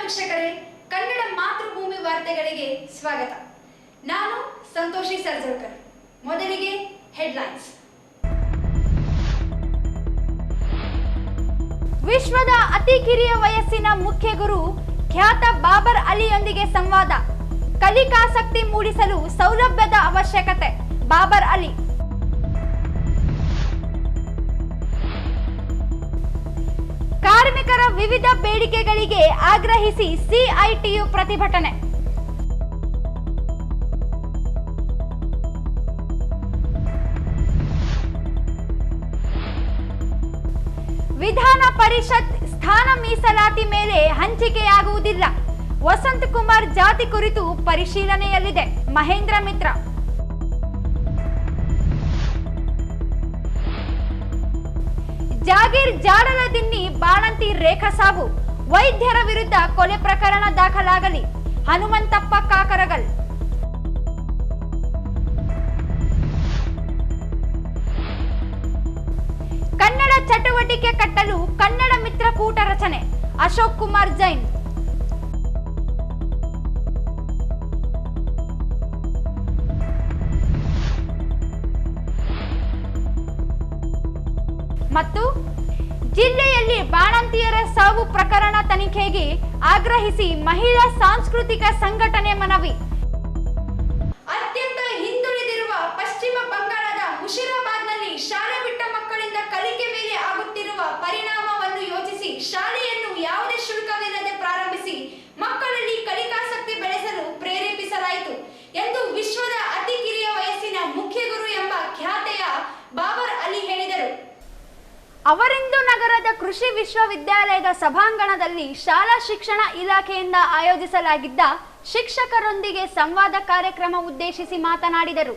ವೀಕ್ಷಕರೇ, ಕನ್ನಡ ಮಾತೃಭೂಮಿ ವಾರ್ತೆಗಳಿಗೆ ಸ್ವಾಗತ. ನಾನು ಸಂತೋಷಿ ಸರ್ಜೋಳ್ಕರ್. ಮೊದಲಿಗೆ ಹೆಡ್ಲೈನ್ಸ್. ವಿಶ್ವದ ಅತಿ ಕಿರಿಯ ವಯಸ್ಸಿನ ಮುಖ್ಯ ಗುರು ಖ್ಯಾತ ಬಾಬರ್ ಅಲಿಯೊಂದಿಗೆ ಸಂವಾದ. ಕಲಿಕಾಸಕ್ತಿ ಮೂಡಿಸಲು ಸೌಲಭ್ಯದ ಅವಶ್ಯಕತೆ. ಬಾಬರ್ ಅಲಿ. ಕಾರ್ಮಿಕರ ವಿವಿಧ ಬೇಡಿಕೆಗಳಿಗೆ ಆಗ್ರಹಿಸಿ ಸಿಐಟಿಯು ಪ್ರತಿಭಟನೆ. ವಿಧಾನ ಪರಿಷತ್ ಸ್ಥಾನ ಮೀಸಲಾತಿ ಮೇಲೆ ಹಂಚಿಕೆಯಾಗುವುದಿಲ್ಲ. ವಸಂತ್ ಕುಮಾರ್ ಜಾತಿ ಕುರಿತು ಪರಿಶೀಲನೆಯಲ್ಲಿದೆ. ಮಹೇಂದ್ರ ಮಿತ್ರ. ಜಾಗೀರ್ ಜಾಡಲದಿನ್ನಿ ಬಾಣಂತಿ ರೇಖಾ ಸಾವು. ವೈದ್ಯರ ವಿರುದ್ಧ ಕೊಲೆ ಪ್ರಕರಣ ದಾಖಲಾಗಲಿ. ಹನುಮಂತಪ್ಪ ಕಾಕರಗಲ್. ಕನ್ನಡ ಚಟುವಟಿಕೆ ಕಟ್ಟಲು ಕನ್ನಡ ಮಿತ್ರಕೂಟ ರಚನೆ. ಅಶೋಕ್ ಕುಮಾರ್ ಜೈನ್. ಮತ್ತು ಜಿಲ್ಲೆಯಲ್ಲಿ ಬಾಣಂತಿಯರ ಸಾವು ಪ್ರಕರಣ ತನಿಖೆಗೆ ಆಗ್ರಹಿಸಿ ಮಹಿಳಾ ಸಾಂಸ್ಕೃತಿಕ ಸಂಘಟನೆ ಮನವಿ. ಅತ್ಯಂತ ಹಿಂದುಳಿದಿರುವ ಪಶ್ಚಿಮ ಬಂಗಾಳದ ಮುಷಿರಾಬಾದ್ನಲ್ಲಿ ಶಾಲೆ ಬಿಟ್ಟ ಮಕ್ಕಳಿಂದ ಕಲಿಕೆ ಮೇಲೆ ಆಗುತ್ತಿರುವ ಪರಿಣಾಮವನ್ನು ಯೋಚಿಸಿ ಶಾಲೆಯನ್ನು ಯಾವುದೇ ಶುಲ್ಕವಿಲ್ಲದೆ ಪ್ರಾರಂಭಿಸಿ ಮಕ್ಕಳಲ್ಲಿ ಕಲಿಕಾಸಕ್ತಿ ಬೆಳೆಸಲು ಪ್ರೇರೇಪಿಸಲಾಯಿತು ಎಂದು ವಿಶ್ವದ ಅತಿ ಕಿರಿಯ ವಯಸ್ಸಿನ ಮುಖ್ಯ ಗುರು ಎಂಬ ಖ್ಯಾತೆಯ ಬಾಬರ್ ಅಲಿ ಹೇಳಿದರು. ಅವರಿಂದು ನಗರದ ಕೃಷಿ ವಿಶ್ವವಿದ್ಯಾಲಯದ ಸಭಾಂಗಣದಲ್ಲಿ ಶಾಲಾ ಶಿಕ್ಷಣ ಇಲಾಖೆಯಿಂದ ಆಯೋಜಿಸಲಾಗಿದ್ದ ಶಿಕ್ಷಕರೊಂದಿಗೆ ಸಂವಾದ ಕಾರ್ಯಕ್ರಮ ಉದ್ದೇಶಿಸಿ ಮಾತನಾಡಿದರು.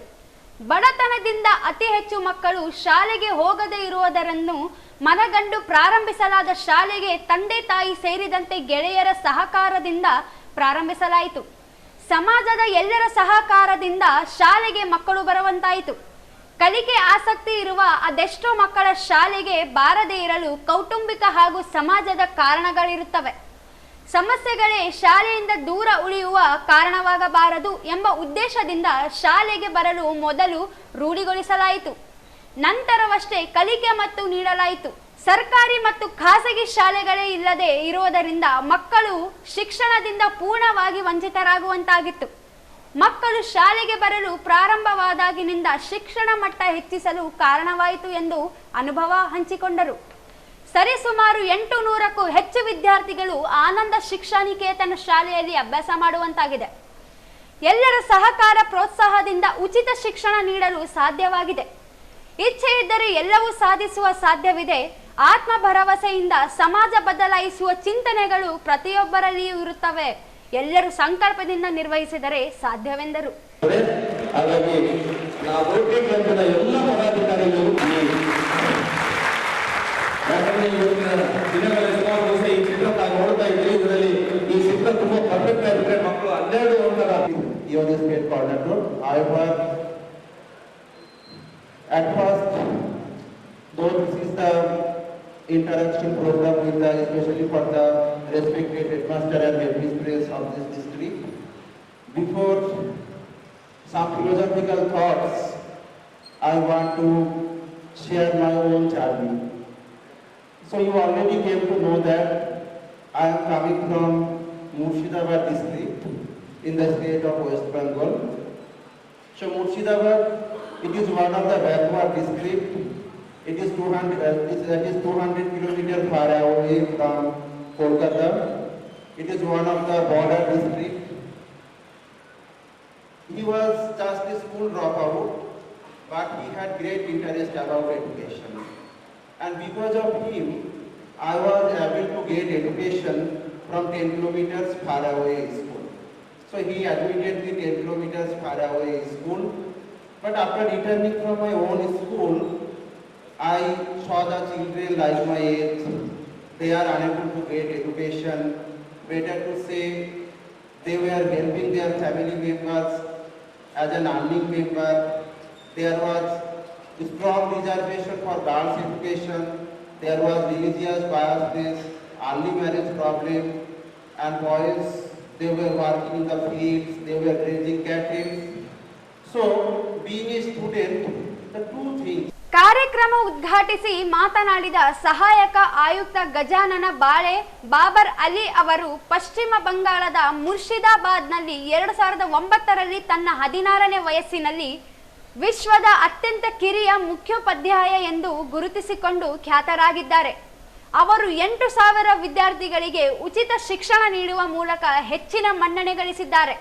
ಬಡತನದಿಂದ ಅತಿ ಹೆಚ್ಚು ಮಕ್ಕಳು ಶಾಲೆಗೆ ಹೋಗದೇ ಇರುವುದನ್ನು ಮನಗಂಡು ಪ್ರಾರಂಭಿಸಲಾದ ಶಾಲೆಗೆ ತಂದೆ ತಾಯಿ ಸೇರಿದಂತೆ ಗೆಳೆಯರ ಸಹಕಾರದಿಂದ ಪ್ರಾರಂಭಿಸಲಾಯಿತು. ಸಮಾಜದ ಎಲ್ಲರ ಸಹಕಾರದಿಂದ ಶಾಲೆಗೆ ಮಕ್ಕಳು ಬರುವಂತಾಯಿತು. ಕಲಿಕೆ ಆಸಕ್ತಿ ಇರುವ ಅದೆಷ್ಟೋ ಮಕ್ಕಳ ಶಾಲೆಗೆ ಬಾರದೇ ಇರಲು ಕೌಟುಂಬಿಕ ಹಾಗೂ ಸಮಾಜದ ಕಾರಣಗಳಿರುತ್ತವೆ. ಸಮಸ್ಯೆಗಳೇ ಶಾಲೆಯಿಂದ ದೂರ ಉಳಿಯುವ ಕಾರಣವಾಗಬಾರದು ಎಂಬ ಉದ್ದೇಶದಿಂದ ಶಾಲೆಗೆ ಬರಲು ಮೊದಲು ರೂಢಿಗೊಳಿಸಲಾಯಿತು. ನಂತರವಷ್ಟೇ ಕಲಿಕೆ ಮತ್ತು ನೀಡಲಾಯಿತು. ಸರ್ಕಾರಿ ಮತ್ತು ಖಾಸಗಿ ಶಾಲೆಗಳೇ ಇಲ್ಲದೆ ಇರುವುದರಿಂದ ಮಕ್ಕಳು ಶಿಕ್ಷಣದಿಂದ ಪೂರ್ಣವಾಗಿ ವಂಚಿತರಾಗುವಂತಾಗಿತ್ತು. ಮಕ್ಕಳು ಶಾಲೆಗೆ ಬರಲು ಪ್ರಾರಂಭವಾದಾಗಿನಿಂದ ಶಿಕ್ಷಣ ಮಟ್ಟ ಹೆಚ್ಚಿಸಲು ಕಾರಣವಾಯಿತು ಎಂದು ಅನುಭವ ಹಂಚಿಕೊಂಡರು. ಸರಿಸುಮಾರು 800ಕ್ಕೂ ಹೆಚ್ಚು ವಿದ್ಯಾರ್ಥಿಗಳು ಆನಂದ ಶಿಕ್ಷಾನಿಕೇತನ ಶಾಲೆಯಲ್ಲಿ ಅಭ್ಯಾಸ ಮಾಡುವಂತಾಗಿದೆ. ಎಲ್ಲರ ಸಹಕಾರ ಪ್ರೋತ್ಸಾಹದಿಂದ ಉಚಿತ ಶಿಕ್ಷಣ ನೀಡಲು ಸಾಧ್ಯವಾಗಿದೆ. ಇಚ್ಛೆ ಇದ್ದರೆ ಎಲ್ಲವೂ ಸಾಧಿಸುವ ಸಾಧ್ಯವಿದೆ. ಆತ್ಮ ಭರವಸೆಯಿಂದ ಸಮಾಜ ಬದಲಾಯಿಸುವ ಚಿಂತನೆಗಳು ಪ್ರತಿಯೊಬ್ಬರಲ್ಲಿಯೂ ಇರುತ್ತವೆ. ಎಲ್ಲರೂ ಸಂಕಲ್ಪದಿಂದ ನಿರ್ವಹಿಸಿದರೆ ಸಾಧ್ಯವೆಂದರು. ಹಾಗಾಗಿ ನಾವು ಎಲ್ಲ ಪದಾಧಿಕಾರಿಗಳು ಈ ಚಿತ್ರ ನೋಡ್ತಾ ಇದ್ರಿ. ಇದರಲ್ಲಿ ಈ ಚಿತ್ರ ತುಂಬಾ ಪರ್ಫೆಕ್ಟ್ ಆಗಿದ್ರೆ ಮಕ್ಕಳು 12 ಒಂದರ state coordinator. At first, though this is the interaction program with the, especially for the respected headmaster and headmistress of this district, before some philosophical thoughts, I want to share my own journey. So you already came to know that I am coming from Murshidabad district in the state of West Bengal. So Murshidabad, it is one of the backward district. It is 200 kilometers far away from Kolkata. It is one of the border district. He was just a school dropout, but he had great interest about education. And because of him, I was able to get education from 10 kilometers far away school. So he admitted me 10 kilometers far away school. But after returning from my own school, I saw the children like my age, they are unable to get education. Better to say, they were helping their family members as an earning member. There was strong reservation for girls' education. There was religious biasness, early marriage problem. and boys, they were working in the fields, they were raising cattle. So, being a student, the two things. ಕಾರ್ಯಕ್ರಮ ಉದ್ಘಾಟಿಸಿ ಮಾತನಾಡಿದ ಸಹಾಯಕ ಆಯುಕ್ತ ಗಜಾನನ ಬಾಳೆ, ಬಾಬರ್ ಅಲಿ ಅವರು ಪಶ್ಚಿಮ ಬಂಗಾಳದ ಮುರ್ಷಿದಾಬಾದ್ನಲ್ಲಿ 2009ರಲ್ಲಿ ತನ್ನ 16ನೇ ವಯಸ್ಸಿನಲ್ಲಿ ವಿಶ್ವದ ಅತ್ಯಂತ ಕಿರಿಯ ಮುಖ್ಯೋಪಾಧ್ಯಾಯ ಎಂದು ಗುರುತಿಸಿಕೊಂಡು ಖ್ಯಾತರಾಗಿದ್ದಾರೆ. ಅವರು 8,000 ವಿದ್ಯಾರ್ಥಿಗಳಿಗೆ ಉಚಿತ ಶಿಕ್ಷಣ ನೀಡುವ ಮೂಲಕ ಹೆಚ್ಚಿನ ಮನ್ನಣೆ ಗಳಿಸಿದ್ದಾರೆ.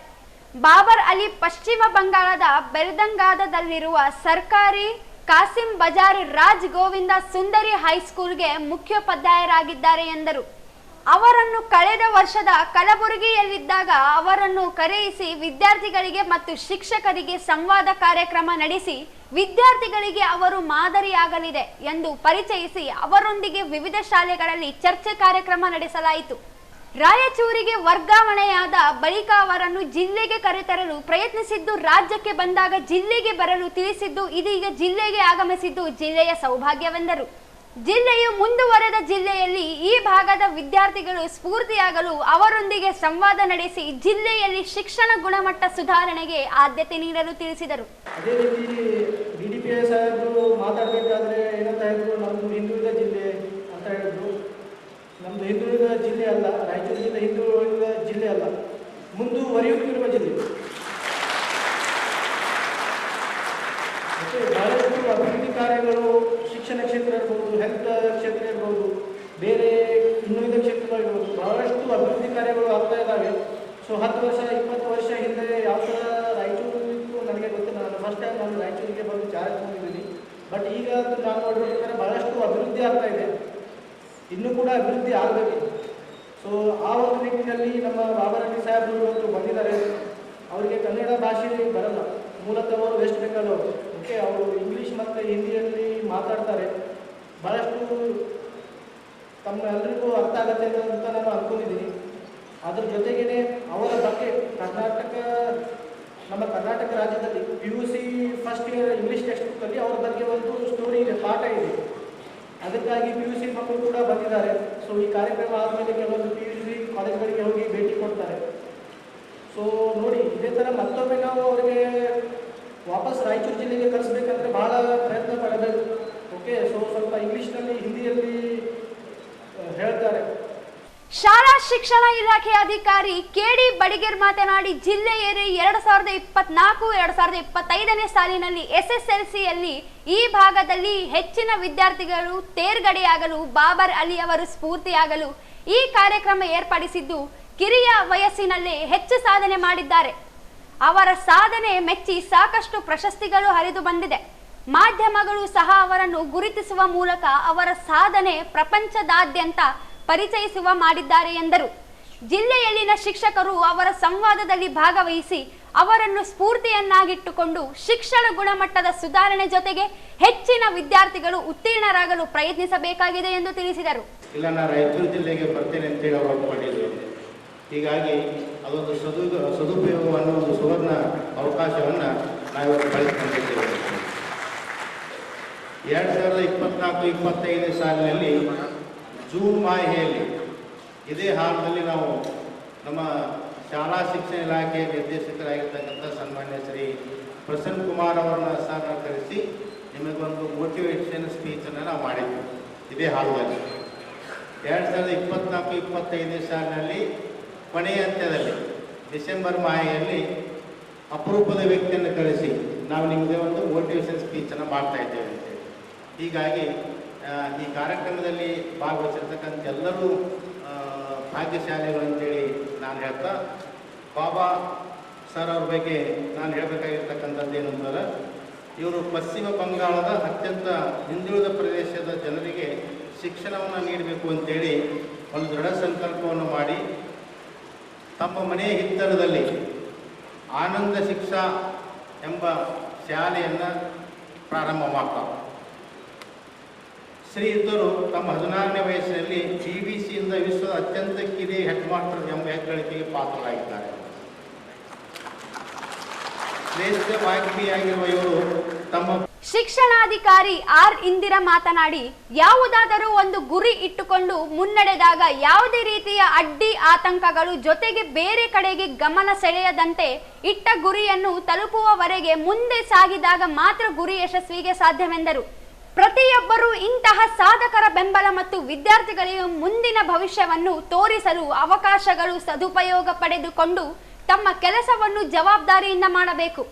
ಬಾಬರ್ ಅಲಿ ಪಶ್ಚಿಮ ಬಂಗಾಳದ ಬೆರ್ದಂಗಾದದಲ್ಲಿರುವ ಸರ್ಕಾರಿ ಕಾಸಿಂ ಬಜಾರ್ ರಾಜ್ ಗೋವಿಂದ ಸುಂದರಿ ಹೈಸ್ಕೂಲ್ಗೆ ಮುಖ್ಯೋಪಾಧ್ಯಾಯರಾಗಿದ್ದಾರೆ ಎಂದರು. ಅವರನ್ನು ಕಳೆದ ವರ್ಷದ ಕಲಬುರಗಿಯಲ್ಲಿದ್ದಾಗ ಅವರನ್ನು ಕರೆಯಿಸಿ ವಿದ್ಯಾರ್ಥಿಗಳಿಗೆ ಮತ್ತು ಶಿಕ್ಷಕರಿಗೆ ಸಂವಾದ ಕಾರ್ಯಕ್ರಮ ನಡೆಸಿ ವಿದ್ಯಾರ್ಥಿಗಳಿಗೆ ಅವರು ಮಾದರಿಯಾಗಲಿದೆ ಎಂದು ಪರಿಚಯಿಸಿ ಅವರೊಂದಿಗೆ ವಿವಿಧ ಶಾಲೆಗಳಲ್ಲಿ ಚರ್ಚೆ ಕಾರ್ಯಕ್ರಮ ನಡೆಸಲಾಯಿತು. ರಾಯಚೂರಿಗೆ ವರ್ಗಾವಣೆಯಾದ ಬಳಿಕ ಅವರನ್ನು ಜಿಲ್ಲೆಗೆ ಕರೆತರಲು ಪ್ರಯತ್ನಿಸಿದ್ದು, ರಾಜ್ಯಕ್ಕೆ ಬಂದಾಗ ಜಿಲ್ಲೆಗೆ ಬರಲು ತಿಳಿಸಿದ್ದು, ಇದೀಗ ಜಿಲ್ಲೆಗೆ ಆಗಮಿಸಿದ್ದು ಜಿಲ್ಲೆಯ ಸೌಭಾಗ್ಯವೆಂದರು. ಜಿಲ್ಲೆಯು ಮುಂದುವರೆದ ಜಿಲ್ಲೆಯಲ್ಲಿ ಈ ಭಾಗದ ವಿದ್ಯಾರ್ಥಿಗಳು ಸ್ಫೂರ್ತಿಯಾಗಲು ಅವರೊಂದಿಗೆ ಸಂವಾದ ನಡೆಸಿ ಜಿಲ್ಲೆಯಲ್ಲಿ ಶಿಕ್ಷಣ ಗುಣಮಟ್ಟ ಸುಧಾರಣೆಗೆ ಆದ್ಯತೆ ನೀಡಲು ತಿಳಿಸಿದರು. ಅದೇ ರೀತಿ DDPS ಸಾಹೇಬರು ಮಾತಾಡಬೇಕಾದ್ರೆ ಏನಂತ ಹೇಳಿದ್ರು, ನಮ್ಮದು ಹಿಂದುಳಿದ ಜಿಲ್ಲೆ ಅಂತ ಹೇಳಿದ್ರು. ನಮ್ಮದು ಹಿಂದುಳಿದ ಜಿಲ್ಲೆ ಅಲ್ಲ, ರಾಯಚೂರು ಜಿಲ್ಲೆ ಹಿಂದುಳಿದ ಜಿಲ್ಲೆ ಅಲ್ಲ, ಮುಂದುವರಿಯುತ್ತಿರುವ ಜಿಲ್ಲೆ. ಮತ್ತು ಬಹಳಷ್ಟು ಅಭಿವೃದ್ಧಿ ಕಾರ್ಯಗಳು ಶಿಕ್ಷಣ ಕ್ಷೇತ್ರ ಇರ್ಬೋದು, ಹೆಲ್ತ್ ಕ್ಷೇತ್ರ ಇರ್ಬೋದು, ಬೇರೆ ಇನ್ನುಳಿದ ಕ್ಷೇತ್ರಗಳಿರ್ಬೋದು, ಬಹಳಷ್ಟು ಅಭಿವೃದ್ಧಿ ಕಾರ್ಯಗಳು ಆಗ್ತಾ ಇದ್ದಾವೆ. ಸೊ 10 ವರ್ಷ 20 ವರ್ಷ ಹಿಂದೆ ಯಾವ ಥರ ರಾಯಚೂರು ಇತ್ತು ನನಗೆ ಗೊತ್ತಿಲ್ಲ. ನಾನು ಫಸ್ಟ್ ಟೈಮ್ ನಾನು ರಾಯಚೂರಿಗೆ ಬಂದು ಚಾರ್ಜ್ ತಗೊಂಡಿದ್ದೀನಿ. ಬಟ್ ಈಗ ನಾನು ನೋಡಿರೋ ಬಹಳಷ್ಟು ಅಭಿವೃದ್ಧಿ ಆಗ್ತಾ ಇದೆ, ಇನ್ನೂ ಕೂಡ ಅಭಿವೃದ್ಧಿ ಆಗಬೇಕು. ಸೊ ಆ ಒಂದು ನಿಟ್ಟಿನಲ್ಲಿ ನಮ್ಮ ಬಾಬರ್ ಅಲಿ ಸಾಹೇಬರು ಇವತ್ತು ಬಂದಿದ್ದಾರೆ. ಅವರಿಗೆ ಕನ್ನಡ ಭಾಷೆ ಬರಲ್ಲ, ಮೂಲತಃ ಅವರು ವೆಸ್ಟ್ ಬೆಂಗಾಲ್ ಅವರು. ಓಕೆ, ಅವರು ಇಂಗ್ಲೀಷ್ ಮತ್ತು ಹಿಂದಿಯಲ್ಲಿ ಮಾತಾಡ್ತಾರೆ. ಭಾಳಷ್ಟು ತಮ್ಮೆಲ್ಲರಿಗೂ ಅರ್ಥ ಆಗುತ್ತೆ ಅಂತ ನಾನು ಅಂದ್ಕೊಂಡಿದ್ದೀನಿ. ಅದ್ರ ಜೊತೆಗೇ ಅವರ ಬಗ್ಗೆ ನಮ್ಮ ಕರ್ನಾಟಕ ರಾಜ್ಯದಲ್ಲಿ PUC first year English text ಬುಕ್ಕಲ್ಲಿ ಅವ್ರ ಬಗ್ಗೆ ಒಂದು ಸ್ಟೋರಿ ಇದೆ, ಪಾಠ ಇದೆ. ಅದಕ್ಕಾಗಿ PUC ಮಕ್ಕಳು ಕೂಡ ಬಂದಿದ್ದಾರೆ. ಸೊ ಈ ಕಾರ್ಯಕ್ರಮ ಆದಮೇಲೆ ಕೆಲವೊಂದು PUC ಕಾಲೇಜ್ಗಳಿಗೆ ಹೋಗಿ ಭೇಟಿ ಕೊಡ್ತಾರೆ. ಸೊ ನೋಡಿ, ಇದೇ ಥರ ಮತ್ತೊಮ್ಮೆ ನಾವು ಅವರಿಗೆ ವಾಪಸ್ ರಾಯಚೂರು ಜಿಲ್ಲೆಗೆ ಕಳಿಸ್ಬೇಕಂದ್ರೆ ಬಹಳ ಪ್ರಯತ್ನ ಪಡಬೇಕು. ಓಕೆ, ಸೊ ಸ್ವಲ್ಪ ಇಂಗ್ಲೀಷ್ನಲ್ಲಿ ಹಿಂದಿಯಲ್ಲಿ ಹೇಳ್ತಾರೆ. ಶಾಲಾ ಶಿಕ್ಷಣ ಇಲಾಖೆ ಅಧಿಕಾರಿ KD ಬಡಿಗೇರ್ ಮಾತನಾಡಿ, ಜಿಲ್ಲೆಯಲ್ಲಿ 2024-2025ನೇ ಸಾಲಿನಲ್ಲಿ SSLCಯಲ್ಲಿ ಈ ಭಾಗದಲ್ಲಿ ಹೆಚ್ಚಿನ ವಿದ್ಯಾರ್ಥಿಗಳು ತೇರ್ಗಡೆಯಾಗಲು ಬಾಬರ್ ಅಲಿ ಅವರು ಸ್ಫೂರ್ತಿಯಾಗಲು ಈ ಕಾರ್ಯಕ್ರಮ ಏರ್ಪಡಿಸಿದ್ದು, ಕಿರಿಯ ವಯಸ್ಸಿನಲ್ಲೇ ಹೆಚ್ಚು ಸಾಧನೆ ಮಾಡಿದ್ದಾರೆ. ಅವರ ಸಾಧನೆ ಮೆಚ್ಚಿ ಸಾಕಷ್ಟು ಪ್ರಶಸ್ತಿಗಳು ಹರಿದು ಬಂದಿದೆ. ಮಾಧ್ಯಮಗಳು ಸಹ ಅವರನ್ನು ಗುರುತಿಸುವ ಮೂಲಕ ಅವರ ಸಾಧನೆ ಪ್ರಪಂಚದಾದ್ಯಂತ ಪರಿಚಯಿಸುವ ಮಾಡಿದ್ದಾರೆ ಎಂದರು. ಜಿಲ್ಲೆಯಲ್ಲಿನ ಶಿಕ್ಷಕರು ಅವರ ಸಂವಾದದಲ್ಲಿ ಭಾಗವಹಿಸಿ ಅವರನ್ನು ಸ್ಫೂರ್ತಿಯನ್ನಾಗಿಟ್ಟುಕೊಂಡು ಶಿಕ್ಷಣ ಗುಣಮಟ್ಟದ ಸುಧಾರಣೆ ಜೊತೆಗೆ ಹೆಚ್ಚಿನ ವಿದ್ಯಾರ್ಥಿಗಳು ಉತ್ತೀರ್ಣರಾಗಲು ಪ್ರಯತ್ನಿಸಬೇಕಾಗಿದೆ ಎಂದು ತಿಳಿಸಿದರು. ಇಲ್ಲ, ನಾನು ರಾಯಚೂರು ಜಿಲ್ಲೆಗೆ ಬರ್ತೇನೆ ಅಂತೇಳಿ ಅವರು ಒಪ್ಪಿಕೊಂಡಿದ್ರು. ಹೀಗಾಗಿ ಅದೊಂದು ಸದುಪಯೋಗವನ್ನು, ಒಂದು ಸುವರ್ಣ ಅವಕಾಶವನ್ನು ನಾವಿವತ್ತು ಬಳಸಿಕೊಂಡಿದ್ದೇವೆ. 2024-25ನೇ ಸಾಲಿನಲ್ಲಿ ಜೂನ್ ಮಾಹೆಯಲ್ಲಿ ಇದೇ ಹಾಲ್ನಲ್ಲಿ ನಾವು ನಮ್ಮ ಶಾಲಾ ಶಿಕ್ಷಣ ಇಲಾಖೆಯ ನಿರ್ದೇಶಕರಾಗಿರ್ತಕ್ಕಂಥ ಸನ್ಮಾನ್ಯ ಶ್ರೀ ಪ್ರಸನ್ನ ಕುಮಾರ್ ಅವರನ್ನ ಸಾರನ್ನು ಕರೆಸಿ ನಿಮಗೊಂದು ಮೋಟಿವೇಶನ್ ಸ್ಪೀಚನ್ನು ನಾವು ಮಾಡಿದ್ವಿ ಇದೇ ಹಾಲ್ನಲ್ಲಿ. 2024-25ನೇ ಸಾಲಿನಲ್ಲಿ ಕೊನೆಯ ಹಂತದಲ್ಲಿ ಡಿಸೆಂಬರ್ ಮಾಹೆಯಲ್ಲಿ ಅಪರೂಪದ ವ್ಯಕ್ತಿಯನ್ನು ಕಳಿಸಿ ನಾವು ನಿಮಗೆ ಒಂದು ಮೋಟಿವೇಶನ್ ಸ್ಪೀಚನ್ನು ಮಾಡ್ತಾ ಇದ್ದೇವೆ ಅಂತೇಳಿ. ಹೀಗಾಗಿ ಈ ಕಾರ್ಯಕ್ರಮದಲ್ಲಿ ಭಾಗವಹಿಸಿರ್ತಕ್ಕಂಥ ಎಲ್ಲರೂ ಭಾಗ್ಯಶಾಲಿಗಳು ಅಂತೇಳಿ ನಾನು ಹೇಳ್ತಾ, ಬಾಬಾ ಸರ್ ಅವ್ರ ಬಗ್ಗೆ ನಾನು ಹೇಳಬೇಕಾಗಿರ್ತಕ್ಕಂಥದ್ದು ಏನು ಅಂತಂದ್ರೆ, ಇವರು ಪಶ್ಚಿಮ ಬಂಗಾಳದ ಅತ್ಯಂತ ಹಿಂದುಳಿದ ಪ್ರದೇಶದ ಜನರಿಗೆ ಶಿಕ್ಷಣವನ್ನು ನೀಡಬೇಕು ಅಂತೇಳಿ ಒಂದು ದೃಢ ಸಂಕಲ್ಪವನ್ನು ಮಾಡಿ ತಮ್ಮ ಮನೆಯ ಹಿತ್ತಲದಲ್ಲಿ ಆನಂದ ಶಿಕ್ಷಾ ಎಂಬ ಶಾಲೆಯನ್ನು ಪ್ರಾರಂಭ ಮಾಡ್ತಾರೆ. ಶ್ರೀಯುತರು ತಮ್ಮ 16ನೇ ವಯಸ್ಸಿನಲ್ಲಿ BBC-ಯಿಂದ ವಿಶ್ವದ ಅತ್ಯಂತ ಕಿರಿಯ ಹೆಡ್ ಮಾಸ್ಟರ್ ಎಂಬ ಹೆಗ್ಗಳಿಕೆಗೆ ಪಾತ್ರರಾಗಿದ್ದಾರೆ. ಶ್ರೇಷ್ಠ ವಾಗ್ಮಿಯಾಗಿರುವ ಇವರು ತಮ್ಮ ಶಿಕ್ಷಣಾಧಿಕಾರಿ ಆರ್ ಇಂದಿರಾ ಮಾತನಾಡಿ, ಯಾವುದಾದರೂ ಒಂದು ಗುರಿ ಇಟ್ಟುಕೊಂಡು ಮುನ್ನಡೆದಾಗ ಯಾವುದೇ ರೀತಿಯ ಅಡ್ಡಿ ಆತಂಕಗಳು ಜೊತೆಗೆ ಬೇರೆ ಕಡೆಗೆ ಗಮನ ಸೆಳೆಯದಂತೆ ಇಟ್ಟ ಗುರಿಯನ್ನು ತಲುಪುವವರೆಗೆ ಮುಂದೆ ಸಾಗಿದಾಗ ಮಾತ್ರ ಗುರಿ ಯಶಸ್ವಿಗೆ ಸಾಧ್ಯವೆಂದರು. ಪ್ರತಿಯೊಬ್ಬರೂ ಇಂತಹ ಸಾಧಕರ ಬೆಂಬಲ ಮತ್ತು ವಿದ್ಯಾರ್ಥಿಗಳಿಗೆ ಮುಂದಿನ ಭವಿಷ್ಯವನ್ನು ತೋರಿಸಲು ಅವಕಾಶಗಳು ಸದುಪಯೋಗ ಪಡೆದುಕೊಂಡು ತಮ್ಮ ಕೆಲಸವನ್ನು ಜವಾಬ್ದಾರಿಯಿಂದ ಮಾಡಬೇಕು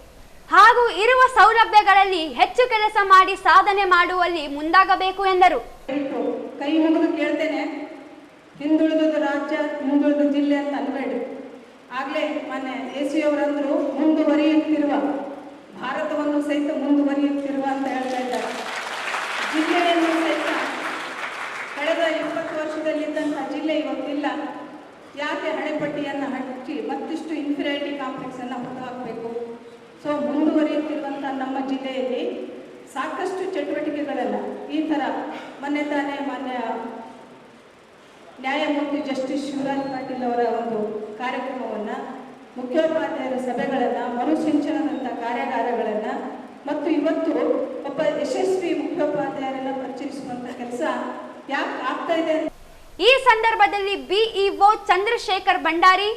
ಹಾಗೂ ಇರುವ ಸೌಲಭ್ಯಗಳಲ್ಲಿ ಹೆಚ್ಚು ಕೆಲಸ ಮಾಡಿ ಸಾಧನೆ ಮಾಡುವಲ್ಲಿ ಮುಂದಾಗಬೇಕು ಎಂದರು. ಕೈ ಮುಗಿದು ಕೇಳ್ತೇನೆ, ಹಿಂದುಳಿದ ರಾಜ್ಯ ಹಿಂದುಳಿದ ಜಿಲ್ಲೆ ಅಂತ ಅನ್ಬೇಡಿ. ಆಗಲೇ ಮೊನ್ನೆ ದೇಶಿಯವರಂದ್ರು ಮುಂದುವರಿಯುತ್ತಿರುವ ಭಾರತವನ್ನು ಸಹಿತ ಮುಂದುವರಿಯುತ್ತಿರುವ ಅಂತ ಹೇಳ್ತಾ ಇದ್ದಾರೆ. ಜಿಲ್ಲೆಯನ್ನು ಸಹಿತ ಕಳೆದ 20 ವರ್ಷದಲ್ಲಿದ್ದಂಥ ಜಿಲ್ಲೆ ಇವತ್ತಿಲ್ಲ. ಯಾಕೆ ಹಣೆಪಟ್ಟಿಯನ್ನು ಹಚ್ಚಿ ಮತ್ತಿಷ್ಟು ಇನ್ಫೀರಿಯಾರಿಟಿ ಕಾಂಪ್ಲೆಕ್ಸನ್ನು ಹುಟ್ಟುಹಾಕಬೇಕು? ಸೊ ಮುಂದುವರಿಯುತ್ತಿರುವಂಥ ನಮ್ಮ ಜಿಲ್ಲೆಯಲ್ಲಿ ಸಾಕಷ್ಟು ಚಟುವಟಿಕೆಗಳೆಲ್ಲ ಈ ಥರ ಮೊನ್ನೆ ತಾನೇ ಮಾನ್ಯ ನ್ಯಾಯಮೂರ್ತಿ ಜಸ್ಟಿಸ್ ಶಿವರಾಜ್ ಪಾಟೀಲ್ ಅವರ ಒಂದು ಕಾರ್ಯಕ್ರಮವನ್ನು, ಮುಖ್ಯೋಪಾಧ್ಯಾಯರ ಸಭೆಗಳನ್ನು, ಮರುಸಿಂಚನದಂಥ ಕಾರ್ಯಾಗಾರಗಳನ್ನು ಮತ್ತು ಇವತ್ತು ಒಬ್ಬ ಯಶಸ್ವಿ ಮುಖ್ಯೋಪಾಧ್ಯಾಯರನ್ನ ಪರಿಚಯಿಸುವಂಥ ಕೆಲಸ ಯಾಕೆ ಆಗ್ತಾ ಇದೆ. ಈ ಸಂದರ್ಭದಲ್ಲಿ ಬಿಇಒ ಚಂದ್ರಶೇಖರ್ ಭಂಡಾರಿ,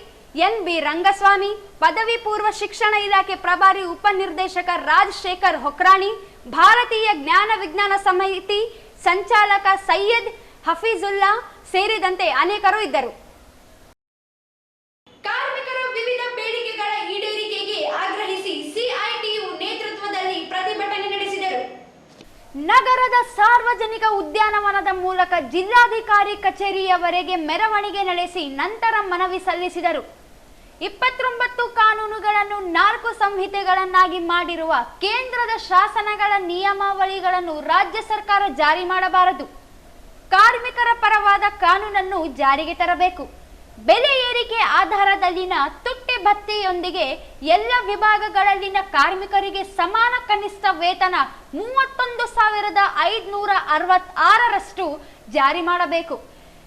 ಎನ್.ಬಿ. ರಂಗಸ್ವಾಮಿ, ಪದವಿ ಪೂರ್ವ ಶಿಕ್ಷಣ ಇಲಾಖೆ ಪ್ರಭಾರಿ ಉಪನಿರ್ದೇಶಕ ರಾಜಶೇಖರ್ ಹೊಕ್ರಾಣಿ, ಭಾರತೀಯ ಜ್ಞಾನ ವಿಜ್ಞಾನ ಸಮಿತಿ ಸಂಚಾಲಕ ಸೈಯದ್ ಹಫೀಜುಲ್ಲಾ ಸೇರಿದಂತೆ ಅನೇಕರು ಇದ್ದರು. ಕಾರ್ಮಿಕರ ವಿವಿಧ ಬೇಡಿಕೆಗಳ ಈಡೇರಿಕೆಗೆ ಆಗ್ರಹಿಸಿ ಸಿಐಟಿಯು ನೇತೃತ್ವದಲ್ಲಿ ಪ್ರತಿಭಟನೆ ನಡೆಸಿದರು. ನಗರದ ಸಾರ್ವಜನಿಕ ಉದ್ಯಾನವನದ ಮೂಲಕ ಜಿಲ್ಲಾಧಿಕಾರಿ ಕಚೇರಿಯವರೆಗೆ ಮೆರವಣಿಗೆ ನಡೆಸಿ ನಂತರ ಮನವಿ ಸಲ್ಲಿಸಿದರು. 29 ಕಾನೂನುಗಳನ್ನು 4 ಸಂಹಿತೆಗಳನ್ನಾಗಿ ಮಾಡಿರುವ ಕೇಂದ್ರದ ಶಾಸನಗಳ ನಿಯಮಾವಳಿಗಳನ್ನು ರಾಜ್ಯ ಸರ್ಕಾರ ಜಾರಿ ಮಾಡಬಾರದು. ಕಾರ್ಮಿಕರ ಪರವಾದ ಕಾನೂನನ್ನು ಜಾರಿಗೆ ತರಬೇಕು. ಬೆಲೆ ಏರಿಕೆ ಆಧಾರದಲ್ಲಿನ ತುಟ್ಟಿ ಭತ್ಯೆಯೊಂದಿಗೆ ಎಲ್ಲ ವಿಭಾಗಗಳಲ್ಲಿನ ಕಾರ್ಮಿಕರಿಗೆ ಸಮಾನ ಕನಿಷ್ಠ ವೇತನ 31,566ರಷ್ಟು ಜಾರಿ ಮಾಡಬೇಕು.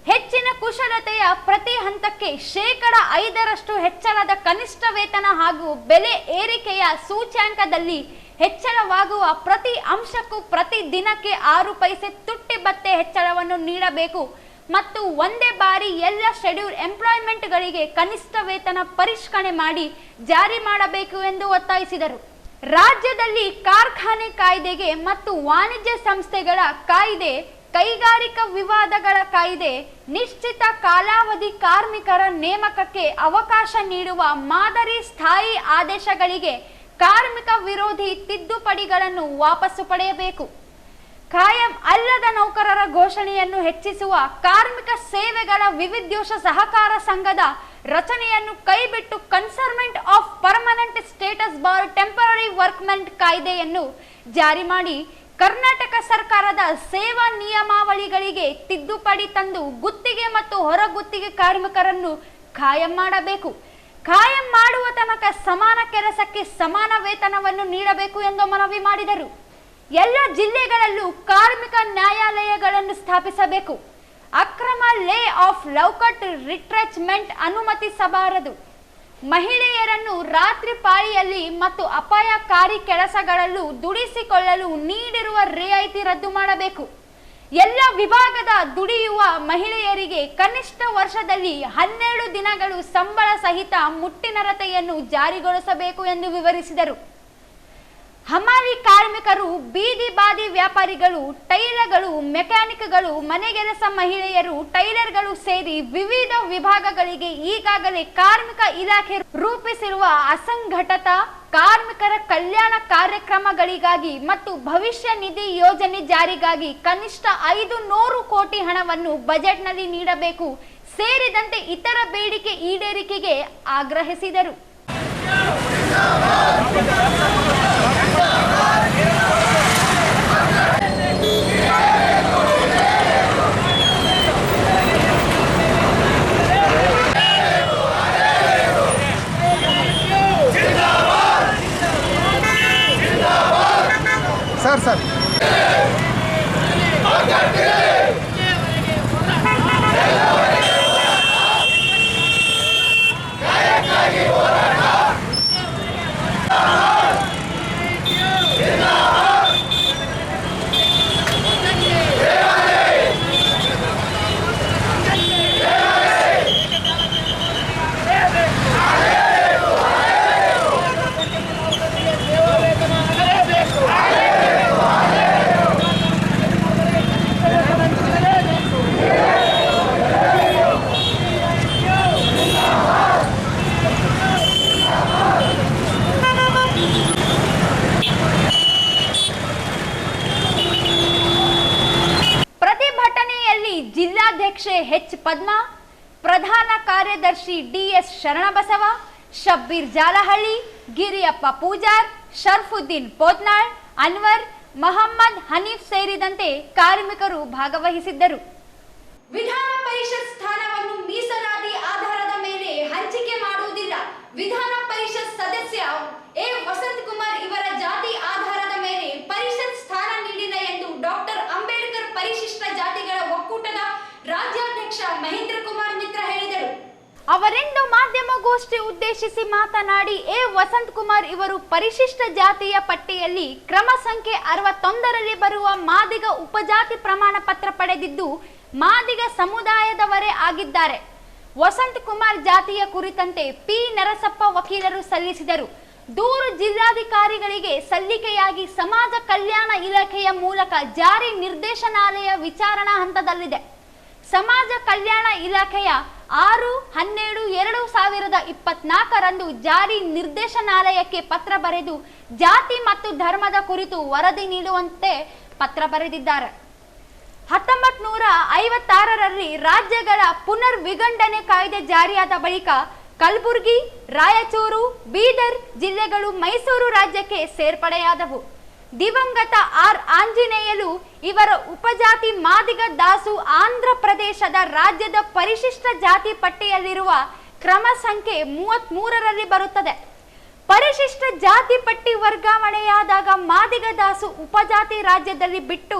ಹೆಚ್ಚಿನ ಕುಶಲತೆಯ ಪ್ರತಿ ಹಂತಕ್ಕೆ 5% ಹೆಚ್ಚಳದ ಕನಿಷ್ಠ ವೇತನ ಹಾಗೂ ಬೆಲೆ ಏರಿಕೆಯ ಸೂಚ್ಯಾಂಕದಲ್ಲಿ ಹೆಚ್ಚಳವಾಗುವ ಪ್ರತಿ ಅಂಶಕ್ಕೂ ಪ್ರತಿ ದಿನಕ್ಕೆ 6 ಪೈಸೆ ತುಟ್ಟಿ ಭತ್ಯೆ ಹೆಚ್ಚಳವನ್ನು ನೀಡಬೇಕು ಮತ್ತು ಒಂದೇ ಬಾರಿ ಎಲ್ಲ ಶೆಡ್ಯೂಲ್ ಎಂಪ್ಲಾಯ್ಮೆಂಟ್ಗಳಿಗೆ ಕನಿಷ್ಠ ವೇತನ ಪರಿಷ್ಕರಣೆ ಮಾಡಿ ಜಾರಿ ಮಾಡಬೇಕು ಎಂದು ಒತ್ತಾಯಿಸಿದರು. ರಾಜ್ಯದಲ್ಲಿ ಕಾರ್ಖಾನೆ ಕಾಯ್ದೆಗೆ ಮತ್ತು ವಾಣಿಜ್ಯ ಸಂಸ್ಥೆಗಳ ಕಾಯ್ದೆ, ಕೈಗಾರಿಕಾ ವಿವಾದಗಳ ಕಾಯ್ದೆ, ನಿಶ್ಚಿತ ಕಾಲಾವಧಿ ಕಾರ್ಮಿಕರ ನೇಮಕಕ್ಕೆ ಅವಕಾಶ ನೀಡುವ ಮಾದರಿ ಸ್ಥಾಯಿ ಆದೇಶಗಳಿಗೆ ಕಾರ್ಮಿಕ ವಿರೋಧಿ ತಿದ್ದುಪಡಿಗಳನ್ನು ವಾಪಸ್ಸು ಪಡೆಯಬೇಕು. ಕಾಯಂ ಅಲ್ಲದ ನೌಕರರ ಘೋಷಣೆಯನ್ನು ಹೆಚ್ಚಿಸುವ ಕಾರ್ಮಿಕ ಸೇವೆಗಳ ವಿವಿಧ್ಯೋಷ ಸಹಕಾರ ಸಂಘದ ರಚನೆಯನ್ನು ಕೈಬಿಟ್ಟು conferment of permanent status bar temporary workmen ಕಾಯ್ದೆಯನ್ನು ಜಾರಿ ಮಾಡಿ ಕರ್ನಾಟಕ ಸರ್ಕಾರದ ಸೇವಾ ನಿಯಮಾವಳಿಗಳಿಗೆ ತಿದ್ದುಪಡಿ ತಂದು ಗುತ್ತಿಗೆ ಮತ್ತು ಹೊರಗುತ್ತಿಗೆ ಕಾರ್ಮಿಕರನ್ನು ಕಾಯಂ ಮಾಡಬೇಕು. ಕಾಯಂ ಮಾಡುವ ತನಕ ಸಮಾನ ಕೆಲಸಕ್ಕೆ ಸಮಾನ ವೇತನವನ್ನು ನೀಡಬೇಕು ಎಂದು ಮನವಿ ಮಾಡಿದರು. ಎಲ್ಲ ಜಿಲ್ಲೆಗಳಲ್ಲೂ ಕಾರ್ಮಿಕ ನ್ಯಾಯಾಲಯಗಳನ್ನು ಸ್ಥಾಪಿಸಬೇಕು. ಅಕ್ರಮ ಲೇ ಆಫ್ ಲೌಕಟ್ ರಿಟ್ರೆಚ್ಮೆಂಟ್ ಅನುಮತಿಸಬಾರದು. ಮಹಿಳೆಯರನ್ನು ರಾತ್ರಿ ಪಾಳಿಯಲ್ಲಿ ಮತ್ತು ಅಪಾಯಕಾರಿ ಕೆಲಸಗಳಲ್ಲೂ ದುಡಿಸಿಕೊಳ್ಳಲು ನೀಡಿರುವ ರಿಯಾಯಿತಿ ರದ್ದು ಮಾಡಬೇಕು. ಎಲ್ಲ ವಿಭಾಗದ ದುಡಿಯುವ ಮಹಿಳೆಯರಿಗೆ ಕನಿಷ್ಠ ವರ್ಷದಲ್ಲಿ 12 ದಿನಗಳು ಸಂಬಳ ಸಹಿತ ಮುಟ್ಟಿನರತೆಯನ್ನು ಜಾರಿಗೊಳಿಸಬೇಕು ಎಂದು ವಿವರಿಸಿದರು. ಹಮಾಲಿ ಕಾರ್ಮಿಕರು, ಬೀದಿ ಬಾದಿ ವ್ಯಾಪಾರಿಗಳು, ಟೈಲರ್ಗಳು, ಮೆಕ್ಯಾನಿಕ್ಗಳು, ಮನೆಗೆಲಸ ಮಹಿಳೆಯರು, ಟೈಲರ್ಗಳು ಸೇರಿ ವಿವಿಧ ವಿಭಾಗಗಳಿಗೆ ಈಗಾಗಲೇ ಕಾರ್ಮಿಕ ಇಲಾಖೆ ರೂಪಿಸಿರುವ ಅಸಂಘಟಿತ ಕಾರ್ಮಿಕರ ಕಲ್ಯಾಣ ಕಾರ್ಯಕ್ರಮಗಳಿಗಾಗಿ ಮತ್ತು ಭವಿಷ್ಯ ನಿಧಿ ಯೋಜನೆ ಜಾರಿಗಾಗಿ ಕನಿಷ್ಠ 500 ಕೋಟಿ ಹಣವನ್ನು ಬಜೆಟ್ನಲ್ಲಿ ನೀಡಬೇಕು ಸೇರಿದಂತೆ ಇತರ ಬೇಡಿಕೆ ಈಡೇರಿಕೆಗೆ ಆಗ್ರಹಿಸಿದರು. ಸರ್ ಪದ್ಮ, ಪ್ರಧಾನ ಕಾರ್ಯದರ್ಶಿ ಡಿಎಸ್ ಶರಣಬಸವ, ಶಬ್ಬೀರ್ ಜಾಲಹಳ್ಳಿ, ಗಿರಿಯಪ್ಪ ಪೂಜಾರ್, ಶರ್ಫುದ್ದೀನ್ ಪೋತ್ನಾಳ್, ಅನ್ವರ್, ಮಹಮ್ಮದ್ ಹನೀಫ್ ಸೇರಿದಂತೆ ಕಾರ್ಮಿಕರು ಭಾಗವಹಿಸಿದ್ದರು. ವಿಧಾನ ಪರಿಷತ್ ಸ್ಥಾನವನ್ನು ಮೀಸಲಾತಿ ಆಧಾರದ ಮೇಲೆ ಹಂಚಿಕೆ ಮಾಡುವುದಿಲ್ಲ. ವಿಧಾನ ಪರಿಷತ್ ಸದಸ್ಯ ಎ ವಸಂತ್ ಕುಮಾರ್ ಇವರ ಜಾತಿ ಆಧಾರದ ಮೇಲೆ ಪರಿಷತ್ ಸ್ಥಾನ ನೀಡಿಲ್ಲ ಎಂದು ಡಾಕ್ಟರ್ ಅಂಬೇಡ್ಕರ್ ಪರಿಶಿಷ್ಟ ಜಾತಿಗಳ ಒಕ್ಕೂಟದ ರಾಜ್ಯಾಧ್ಯಕ್ಷ ಮಹೇಂದ್ರ ಕುಮಾರ್ ಮಿತ್ರ ಹೇಳಿದರು. ಅವರಿಂದು ಮಾಧ್ಯಮಗೋಷ್ಠಿ ಉದ್ದೇಶಿಸಿ ಮಾತನಾಡಿ, ಎ ವಸಂತ್ ಕುಮಾರ್ ಇವರು ಪರಿಶಿಷ್ಟ ಜಾತಿಯ ಪಟ್ಟಿಯಲ್ಲಿ ಕ್ರಮ ಸಂಖ್ಯೆ 61ರಲ್ಲಿ ಬರುವ ಮಾದಿಗ ಉಪಜಾತಿ ಪ್ರಮಾಣ ಪತ್ರ ಪಡೆದಿದ್ದು ಮಾದಿಗ ಸಮುದಾಯದವರೇ ಆಗಿದ್ದಾರೆ. ವಸಂತ್ ಕುಮಾರ್ ಜಾತಿಯ ಕುರಿತಂತೆ ಪಿ ನರಸಪ್ಪ ವಕೀಲರು ಸಲ್ಲಿಸಿದರು. ದೂರು ಜಿಲ್ಲಾಧಿಕಾರಿಗಳಿಗೆ ಸಲ್ಲಿಕೆಯಾಗಿ ಸಮಾಜ ಕಲ್ಯಾಣ ಇಲಾಖೆಯ ಮೂಲಕ ಜಾರಿ ನಿರ್ದೇಶನಾಲಯ ವಿಚಾರಣಾ ಹಂತದಲ್ಲಿದೆ. ಸಮಾಜ ಕಲ್ಯಾಣ ಇಲಾಖೆಯ 6/12/2024ರಂದು ಜಾರಿ ನಿರ್ದೇಶನಾಲಯಕ್ಕೆ ಪತ್ರ ಬರೆದು ಜಾತಿ ಮತ್ತು ಧರ್ಮದ ಕುರಿತು ವರದಿ ನೀಡುವಂತೆ ಪತ್ರ ಬರೆದಿದ್ದಾರೆ. 1956ರಲ್ಲಿ ರಾಜ್ಯಗಳ ಪುನರ್ ವಿಗಂಡನೆ ಕಾಯ್ದೆ ಜಾರಿಯಾದ ಬಳಿಕ ಕಲಬುರಗಿ, ರಾಯಚೂರು, ಬೀದರ್ ಜಿಲ್ಲೆಗಳು ಮೈಸೂರು ರಾಜ್ಯಕ್ಕೆ ಸೇರ್ಪಡೆಯಾದವು. ದಿವಂಗತ ಆರ್ ಆಂಜನೇಯಲು ಇವರ ಉಪಜಾತಿ ಮಾದಿಗ ದಾಸು ಆಂಧ್ರ ಪ್ರದೇಶದ ರಾಜ್ಯದ ಪರಿಶಿಷ್ಟ ಜಾತಿ ಪಟ್ಟಿಯಲ್ಲಿರುವ ಕ್ರಮ ಸಂಖ್ಯೆ 33ರಲ್ಲಿ ಬರುತ್ತದೆ. ಪರಿಶಿಷ್ಟ ಜಾತಿ ಪಟ್ಟಿ ವರ್ಗಾವಣೆಯಾದಾಗ ಮಾದಿಗ ದಾಸು ಉಪಜಾತಿ ರಾಜ್ಯದಲ್ಲಿ ಬಿಟ್ಟು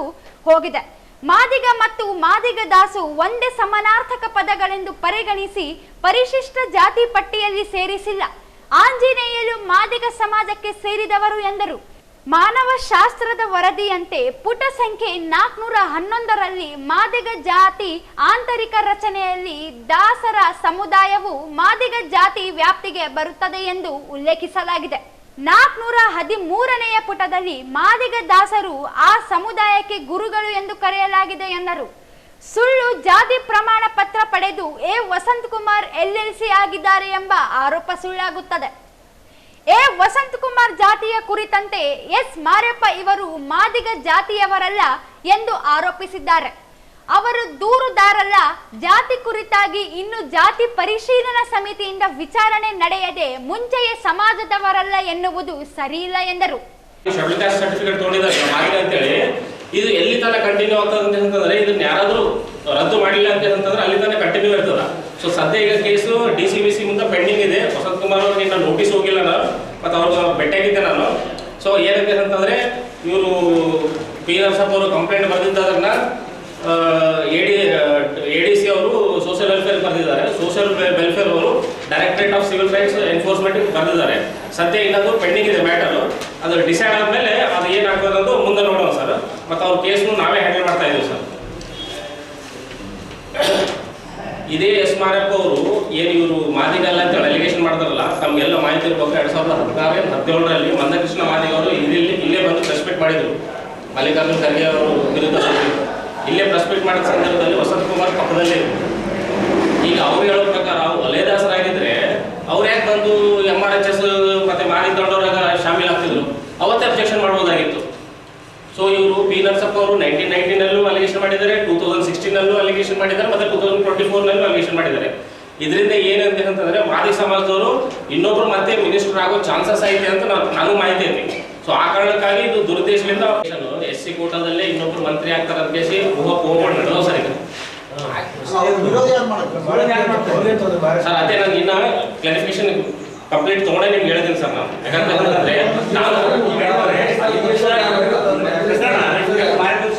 ಹೋಗಿದೆ. ಮಾದಿಗ ಮತ್ತು ಮಾದಿಗ ದಾಸು ಒಂದೇ ಸಮಾನಾರ್ಥಕ ಪದಗಳೆಂದು ಪರಿಗಣಿಸಿ ಪರಿಶಿಷ್ಟ ಜಾತಿ ಪಟ್ಟಿಯಲ್ಲಿ ಸೇರಿಸಿಲ್ಲ. ಆಂಜನೇಯಲು ಮಾದಿಗ ಸಮಾಜಕ್ಕೆ ಸೇರಿದವರು ಎಂದರು. ಮಾನವ ಶಾಸ್ತ್ರದ ವರದಿಯಂತೆ ಪುಟ ಸಂಖ್ಯೆ 411ರಲ್ಲಿ ಮಾದಿಗ ಜಾತಿ ಆಂತರಿಕ ರಚನೆಯಲ್ಲಿ ದಾಸರ ಸಮುದಾಯವು ಮಾದಿಗ ಜಾತಿ ವ್ಯಾಪ್ತಿಗೆ ಬರುತ್ತದೆ ಎಂದು ಉಲ್ಲೇಖಿಸಲಾಗಿದೆ. 413ನೆಯ ಪುಟದಲ್ಲಿ ಮಾದಿಗ ದಾಸರು ಆ ಸಮುದಾಯಕ್ಕೆ ಗುರುಗಳು ಎಂದು ಕರೆಯಲಾಗಿದೆ ಎಂದರು. ಸುಳ್ಳು ಜಾತಿ ಪ್ರಮಾಣ ಪತ್ರ ಪಡೆದು ಎ ವಸಂತ್ ಕುಮಾರ್ LLC ಆಗಿದ್ದಾರೆ ಎಂಬ ಆರೋಪ ಸುಳ್ಳಾಗುತ್ತದೆ. ಎ ವಸಂತ್ ಕುಮಾರ್ ಜಾತಿಯ ಕುರಿತಂತೆ ಎಸ್ ಮಾರಪ್ಪ ಇವರು ಮಾದಿಗ ಜಾತಿಯವರಲ್ಲ ಎಂದು ಆರೋಪಿಸಿದ್ದಾರೆ. ಅವರು ದೂರುದಾರಲ್ಲ. ಜಾತಿ ಕುರಿತಾಗಿ ಇನ್ನು ಜಾತಿ ಪರಿಶೀಲನಾ ಸಮಿತಿಯಿಂದ ವಿಚಾರಣೆ ನಡೆಯದೆ ಮುಂಚೆಯೇ ಸಮಾಜದವರಲ್ಲ ಎನ್ನುವುದು ಸರಿಯಿಲ್ಲ ಎಂದರು. ಶೆಡ್ಯೂಲ್ ಕಾಸ್ಟ್ ಸರ್ಟಿಫಿಕೇಟ್ ತಗೊಂಡಿದ್ದಾರೆ ಮಾದಿಗ ಅಂತೇಳಿ, ಇದು ಎಲ್ಲಿ ತನಕ ಕಂಟಿನ್ಯೂ ಆಗ್ತದೆ ಅಂತಂದ್ರೆ ಇದನ್ನ ಯಾರಾದ್ರೂ ರದ್ದು ಮಾಡಿಲ್ಲ ಅಂತಂದ್ರೆ ಅಲ್ಲಿ ತನಕ ಕಂಟಿನ್ಯೂ ಇರ್ತದ. ಸೊ ಸದ್ಯ ಈಗ ಕೇಸು DCBC ಮುಂದೆ ಪೆಂಡಿಂಗ್ ಇದೆ. ವಸಂತ್ ಕುಮಾರ್ ಅವ್ರಿಗೆ ನಾನು ನೋಟಿಸ್ ಹೋಗಿಲ್ಲ ನಾನು, ಮತ್ತು ಅವ್ರಿಗೆ ಭೇಟಿಯಾಗಿದ್ದೆ ನಾನು. ಸೊ ಏನಂತ ಅಂತಂದ್ರೆ ಇವರು ಪಿ ನರಸಪ್ಪ ಅವರು ಕಂಪ್ಲೇಂಟ್ ಬರೆದಿದ್ದನ್ನ ADC ಅವರು ಸೋಷಿಯಲ್ ವೆಲ್ಫೇರ್ ಬರೆದಿದ್ದಾರೆ. ಸೋಷಿಯಲ್ ವೆಲ್ಫೇರ್ ಅವರು directorate of civil rights enforcement ಬರೆದಿದ್ದಾರೆ. ಸದ್ಯ ಇನ್ನೊಂದು ಪೆಂಡಿಂಗ್ ಇದೆ ಮ್ಯಾಟರ್. ಅದು ಡಿಸೈಡ್ ಆದಮೇಲೆ ಅದು ಏನಾಗ್ತದೆ ಅಂತ ಮುಂದೆ ನೋಡೋಣ ಸರ್. ಮತ್ತು ಅವ್ರ ಕೇಸ್ನು ನಾವೇ ಹ್ಯಾಂಡಲ್ ಮಾಡ್ತಾ ಇದ್ದೀವಿ ಸರ್. ಇದೇ ಎಸ್ ಮಾರಪ್ಪ ಅವರು ಏನು ಇವರು ಮಾದಿಗಲ್ಲ ಅಂತ ಅಲಿಗೇಷನ್ ಮಾಡ್ತಾರಲ್ಲ, ತಮಗೆಲ್ಲ ಮಾಹಿತಿ ಇರ್ಬೇಕು. 2016-17ರಲ್ಲಿ ಮಂದಕೃಷ್ಣ ಮಾದಿಗ ಅವರು ಇಲ್ಲೇ ಬಂದು ಪ್ರೆಸ್ ಮೀಟ್ ಮಾಡಿದರು. ಮಲ್ಲಿಕಾರ್ಜುನ ಖರ್ಗೆ ಅವರು ವಿರುದ್ಧ ಇಲ್ಲೇ ಪ್ರೆಸ್ ಮೀಟ್ ಮಾಡಿದ ಸಂದರ್ಭದಲ್ಲಿ ವಸಂತ್ ಕುಮಾರ್ ಪಕ್ಕದಲ್ಲೇ ಇದ್ರು. ಈಗ ಅವ್ರು ಹೇಳೋ ಪ್ರಕಾರ ವಲಯದಾಸರಾಗಿದ್ರೆ ಅವ್ರು ಯಾಕೆ ಬಂದು MRHS ಮತ್ತೆ ಮಾದಿಗ ತಂಡವ್ರಾಗ ಶಾಮೀಲ್ ಆಗ್ತಿದ್ರು? ಅವತ್ತೇ ಅಬ್ಜೆಕ್ಷನ್ ಮಾಡ್ಬೋದಾಗಿತ್ತು. ಸೊ ಇವರು ಪಿ ನರಸಪ್ಪ ಅವರು 1919ನಲ್ಲೂ ಅಲಿಗೇಷನ್ ಮಾಡಿದ್ದಾರೆ, 2016ನಲ್ಲೂ ಅಲಿಗೇಷನ್ ಮಾಡಿದ್ದಾರೆ, ಮತ್ತೆ 2024ನಲ್ಲೂ ಅಲಿಗೇಷನ್ ಮಾಡಿದ್ದಾರೆ. ಇದರಿಂದ ಏನಂತ ಅಂತಂದ್ರೆ ಮಾದಿಗ ಸಮಾಜದವರು ಇನ್ನೊಬ್ರು ಮತ್ತೆ ಮಿನಿಸ್ಟರ್ ಆಗೋ ಚಾನ್ಸಸ್ ಐತೆ ಅಂತ ನನಗೂ ಮಾಹಿತಿ ಐತಿ. ಸೊ ಆ ಕಾರಣಕ್ಕಾಗಿ ಇದು ದುರುದ್ದೇಶದಿಂದ SC ಕೋಟಾದಲ್ಲೇ ಇನ್ನೊಬ್ರು ಮಂತ್ರಿ ಆಗ್ತಾರೆ ಅಂತ ಕೇಸಿ ಹೋಗ್ಕೊಂಡು ನಡೆದೋ ಸರ್. ಈಗ ಸರ್ ಅದೇ ನಾನು ಇನ್ನ ಕ್ಲಾರಿಫಿಕೇಶನ್ ಕಂಪ್ಲೀಟ್ ತಗೊಂಡೆ ನಿಮ್ಗೆ ಹೇಳಿದ್ದೀನಿ ಸರ್. ನಾನು ಯಾಕಂತಂದ್ರೆ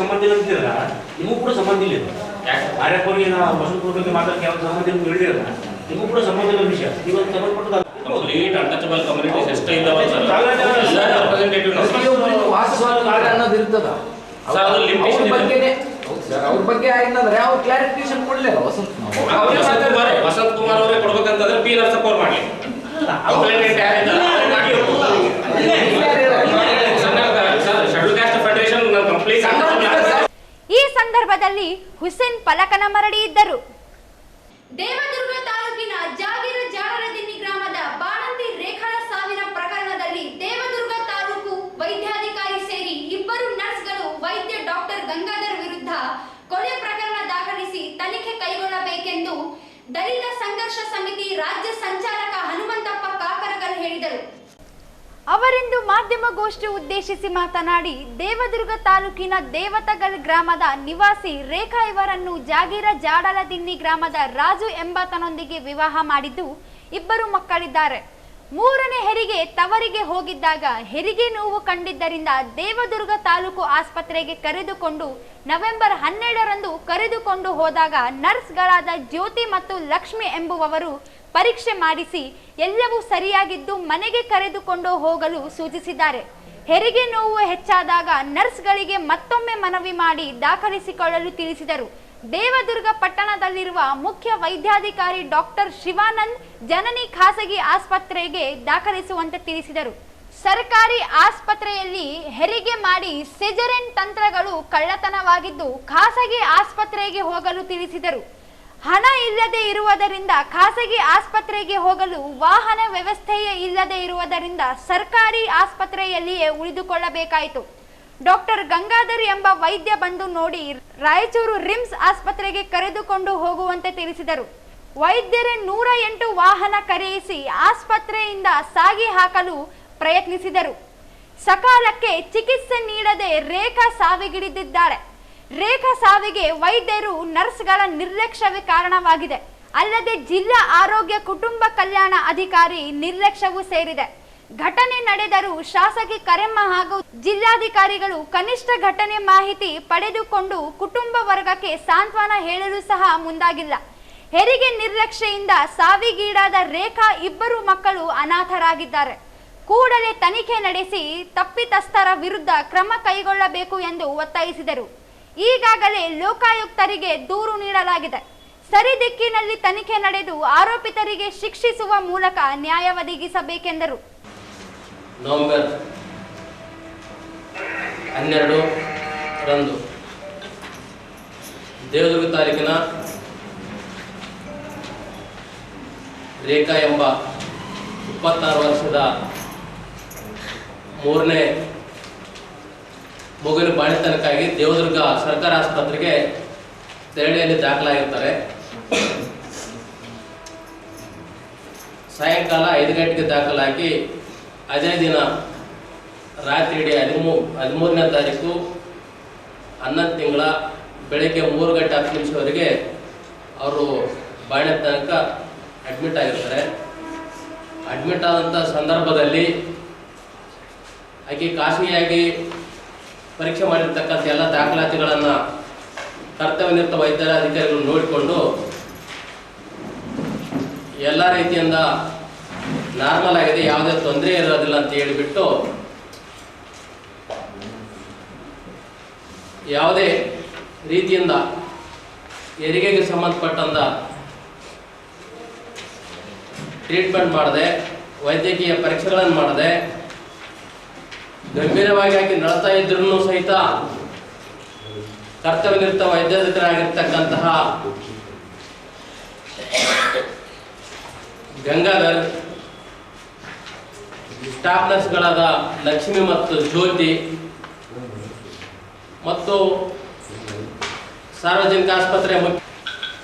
ಸಂಬಂಧ ಇಲ್ಲ ಅಂತಿರಲ್ಲ, ನಿಮಗೂ ಕೂಡ ಸಂಬಂಧ ಇಲ್ಲ. ಕಾರ್ಯಕರ್ತರಿಗೆ ವಸಂತಪುರ ಬಗ್ಗೆ ಮಾತಾಡಕ್ಕೆ ಯಾವ ಸಂಬಂಧ ನಿಮ್ಗೆ ಹೇಳಿರಲ್ಲ, ನಿಮಗೂ ಕೂಡ ಸಂಬಂಧ ಇಲ್ಲ ವಿಷಯ. ಇವತ್ತು ಸಂಬಂಧಪಟ್ಟದ ಕಂಪ್ಲೀಟ್ ಅನ್ಟಚಬಲ್ ಕಮ್ಯುನಿಟೀಸ್ ಎಷ್ಟೇ ಇದ್ದಾವೆ ಸರ್, ಎಲ್ಲ ರೆಪ್ರೆಸೆಂಟೇಟಿವ್ ಅನ್ನೋದು ಇರ್ತದ ಸರ್. ಅದು ಲಿಮಿಟೇಷನ್ ಇದೆ ಸರ್. ಅವ್ರ ಬಗ್ಗೆ ಆಗಿದ್ರೆ ಅವ್ರು ಕ್ಲಾರಿಫಿಕೇಶನ್ ಕೊಡ್ಲಿಲ್ಲ ವಸಂತ್ ಕುಮಾರ್ ಅವರೇ ಕೊಡ್ಬೇಕಂತಂದ್ರೆ ಪಿ ನರಸಪ್ಪ ಅವ್ರು ಮಾಡ್ಲಿ. ಕಂಪ್ಲೇಂಟ್ ಯಾರಿದ್ದಾರೆ ಶೆಡ್ಯೂಲ್ ಕಾಸ್ಟ್ ಫೆಡರೇಷನ್ ಕಂಪ್ಲೀಟ್. ಈ ಸಂದರ್ಭದಲ್ಲಿ ಹುಸೇನ್ ಪಲಕನಮರಡಿ ಇದ್ದರು. ದೇವದುರ್ಗ ತಾಲೂಕಿನ ಜಾಗೀರ ಜಾಡರದಿನ್ನಿ ಗ್ರಾಮದ ಬಾಣಂತಿ ರೇಖಾ ಸಾವಿನ ಪ್ರಕರಣದಲ್ಲಿ ದೇವದುರ್ಗ ತಾಲೂಕು ವೈದ್ಯಾಧಿಕಾರಿ ಸೇರಿ 2 ನರ್ಸ್ಗಳು ವೈದ್ಯ ಡಾಕ್ಟರ್ ಗಂಗಾಧರ್ ವಿರುದ್ಧ ಕೊಲೆ ಪ್ರಕರಣ ದಾಖಲಿಸಿ ತನಿಖೆ ಕೈಗೊಳ್ಳಬೇಕೆಂದು ಅವರಿಂದು ಮಾಧ್ಯಮಗೋಷ್ಠಿ ಉದ್ದೇಶಿಸಿ ಮಾತನಾಡಿ, ದೇವದುರ್ಗ ತಾಲೂಕಿನ ದೇವತಗಲ್ ಗ್ರಾಮದ ನಿವಾಸಿ ರೇಖಾ ಇವರನ್ನು ಜಾಗೀರ ಜಾಡಲದಿನ್ನಿ ಗ್ರಾಮದ ರಾಜು ಎಂಬಾತನೊಂದಿಗೆ ವಿವಾಹ ಮಾಡಿದ್ದು 2 ಮಕ್ಕಳಿದ್ದಾರೆ. 3ನೇ ಹೆರಿಗೆ ತವರಿಗೆ ಹೋಗಿದ್ದಾಗ ಹೆರಿಗೆ ನೋವು ಕಂಡಿದ್ದರಿಂದ ದೇವದುರ್ಗ ತಾಲೂಕು ಆಸ್ಪತ್ರೆಗೆ ಕರೆದುಕೊಂಡು ನವೆಂಬರ್ 12ರಂದು ಕರೆದುಕೊಂಡು ಹೋದಾಗ ನರ್ಸ್ಗಳಾದ ಜ್ಯೋತಿ ಮತ್ತು ಲಕ್ಷ್ಮಿ ಎಂಬುವವರು ಪರೀಕ್ಷೆ ಮಾಡಿಸಿ ಎಲ್ಲವೂ ಸರಿಯಾಗಿದ್ದು ಮನೆಗೆ ಕರೆದುಕೊಂಡು ಹೋಗಲು ಸೂಚಿಸಿದ್ದಾರೆ. ಹೆರಿಗೆ ನೋವು ಹೆಚ್ಚಾದಾಗ ನರ್ಸ್ಗಳಿಗೆ ಮತ್ತೊಮ್ಮೆ ಮನವಿ ಮಾಡಿ ದಾಖಲಿಸಿಕೊಳ್ಳಲು ತಿಳಿಸಿದರು. ದೇವದುರ್ಗ ಪಟ್ಟಣದಲ್ಲಿರುವ ಮುಖ್ಯ ವೈದ್ಯಾಧಿಕಾರಿ ಡಾಕ್ಟರ್ ಶಿವಾನಂದ್ ಜನನಿ ಖಾಸಗಿ ಆಸ್ಪತ್ರೆಗೆ ದಾಖಲಿಸುವಂತೆ ತಿಳಿಸಿದರು. ಸರ್ಕಾರಿ ಆಸ್ಪತ್ರೆಯಲ್ಲಿ ಹೆರಿಗೆ ಮಾಡಿ ಸಿಜರಿನ್ ತಂತ್ರಗಳು ಕಳ್ಳತನವಾಗಿದ್ದು ಖಾಸಗಿ ಆಸ್ಪತ್ರೆಗೆ ಹೋಗಲು ತಿಳಿಸಿದರು. ಹಣ ಇಲ್ಲದೆ ಇರುವುದರಿಂದ ಖಾಸಗಿ ಆಸ್ಪತ್ರೆಗೆ ಹೋಗಲು ವಾಹನ ವ್ಯವಸ್ಥೆಯೇ ಇಲ್ಲದೆ ಇರುವುದರಿಂದ ಸರ್ಕಾರಿ ಆಸ್ಪತ್ರೆಯಲ್ಲಿಯೇ ಉಳಿದುಕೊಳ್ಳಬೇಕಾಯಿತು. ಡಾಕ್ಟರ್ ಗಂಗಾಧರ್ ಎಂಬ ವೈದ್ಯ ಬಂದು ನೋಡಿ ರಾಯಚೂರು ರಿಮ್ಸ್ ಆಸ್ಪತ್ರೆಗೆ ಕರೆದುಕೊಂಡು ಹೋಗುವಂತೆ ತಿಳಿಸಿದರು. ವೈದ್ಯರೇ 108 ವಾಹನ ಕರೆಯಿಸಿ ಆಸ್ಪತ್ರೆಯಿಂದ ಸಾಗಿ ಹಾಕಲು ಪ್ರಯತ್ನಿಸಿದರು. ಸಕಾಲಕ್ಕೆ ಚಿಕಿತ್ಸೆ ನೀಡದೆ ರೇಖಾ ಸಾವಿಗಿಡಿದಿದ್ದಾಳೆ. ರೇಖಾ ಸಾವಿಗೆ ವೈದ್ಯರು ನರ್ಸ್ಗಳ ನಿರ್ಲಕ್ಷ್ಯವೇ ಕಾರಣವಾಗಿದೆ. ಅಲ್ಲದೆ ಜಿಲ್ಲಾ ಆರೋಗ್ಯ ಕುಟುಂಬ ಕಲ್ಯಾಣ ಅಧಿಕಾರಿ ನಿರ್ಲಕ್ಷ್ಯವೂ ಸೇರಿದೆ. ಘಟನೆ ನಡೆದರೂ ಶಾಸಕಿ ಕರೆಮ್ಮ ಹಾಗೂ ಜಿಲ್ಲಾಧಿಕಾರಿಗಳು ಕನಿಷ್ಠ ಘಟನೆ ಮಾಹಿತಿ ಪಡೆದುಕೊಂಡು ಕುಟುಂಬ ವರ್ಗಕ್ಕೆ ಸಾಂತ್ವನ ಹೇಳಲು ಸಹ ಮುಂದಾಗಿಲ್ಲ. ಹೆರಿಗೆ ನಿರ್ಲಕ್ಷ್ಯೆಯಿಂದ ಸಾವಿಗೀಡಾದ ರೇಖಾ 2 ಮಕ್ಕಳು ಅನಾಥರಾಗಿದ್ದಾರೆ. ಕೂಡಲೇ ತನಿಖೆ ನಡೆಸಿ ತಪ್ಪಿತಸ್ಥರ ವಿರುದ್ಧ ಕ್ರಮ ಕೈಗೊಳ್ಳಬೇಕು ಎಂದು ಒತ್ತಾಯಿಸಿದರು. ಈಗಾಗಲೇ ಲೋಕಾಯುಕ್ತರಿಗೆ ದೂರು ನೀಡಲಾಗಿದೆ. ಸರಿ ದಿಕ್ಕಿನಲ್ಲಿ ತನಿಖೆ ನಡೆದು ಆರೋಪಿತರಿಗೆ ಶಿಕ್ಷಿಸುವ ಮೂಲಕ ನ್ಯಾಯ ಒದಗಿಸಬೇಕೆಂದರು. ನವೆಂಬರ್ 12ರಂದು ದೇವದುರ್ಗ ತಾಲೂಕಿನ ರೇಖಾ ಎಂಬ 26 ವರ್ಷದ 3ನೇ ಮಗುವಿನ ಬಾಣಿತನಕ್ಕಾಗಿ ದೇವದುರ್ಗ ಸರ್ಕಾರಿ ಆಸ್ಪತ್ರೆಗೆ ತೆರಳಿಯಲ್ಲಿ ದಾಖಲಾಗಿರ್ತಾರೆ. ಸಾಯಂಕಾಲ 5 ಗಂಟೆಗೆ ದಾಖಲಾಗಿ ಅದೇ ದಿನ ರಾತ್ರಿ ಇಡೀ 13ನೇ ತಾರೀಕು 11 ತಿಂಗಳ ಬೆಳಗ್ಗೆ 3 ಗಂಟೆ 10 ನಿಮಿಷವರೆಗೆ ಅವರು ಬಾಣೆ ತನಕ ಅಡ್ಮಿಟ್ ಆಗಿರ್ತಾರೆ. ಅಡ್ಮಿಟ್ ಆದಂಥ ಸಂದರ್ಭದಲ್ಲಿ ಆಕೆ ಖಾಸಗಿಯಾಗಿ ಪರೀಕ್ಷೆ ಮಾಡಿರ್ತಕ್ಕಂಥ ಎಲ್ಲ ದಾಖಲಾತಿಗಳನ್ನು ಕರ್ತವ್ಯನಿರತ ವೈದ್ಯರ ಅಧಿಕಾರಿಗಳು ನೋಡಿಕೊಂಡು ಎಲ್ಲ ರೀತಿಯಿಂದ ನಾರ್ಮಲ್ ಆಗಿದೆ, ಯಾವುದೇ ತೊಂದರೆ ಇರೋದಿಲ್ಲ ಅಂತ ಹೇಳಿಬಿಟ್ಟು ಯಾವುದೇ ರೀತಿಯಿಂದ ಹೆರಿಗೆಗೆ ಸಂಬಂಧಪಟ್ಟಂತ ಟ್ರೀಟ್ಮೆಂಟ್ ಮಾಡದೆ, ವೈದ್ಯಕೀಯ ಪರೀಕ್ಷೆಗಳನ್ನು ಮಾಡದೆ, ಗಂಭೀರವಾಗಿ ಆಗಿ ನಳತಾ ಇದ್ರೂ ಸಹಿತ ಕರ್ತವ್ಯನಿರತ ವೈದ್ಯಾಧಿಕಾರಿಯಾಗಿರ್ತಕ್ಕಂತಹ ಗಂಗಾಧರ್, ಸ್ಟಾಫ್ ನರ್ಸ್ಗಳಾದ ಲಕ್ಷ್ಮಿ ಮತ್ತು ಜ್ಯೋತಿ ಮತ್ತು ಸಾರ್ವಜನಿಕ ಆಸ್ಪತ್ರೆ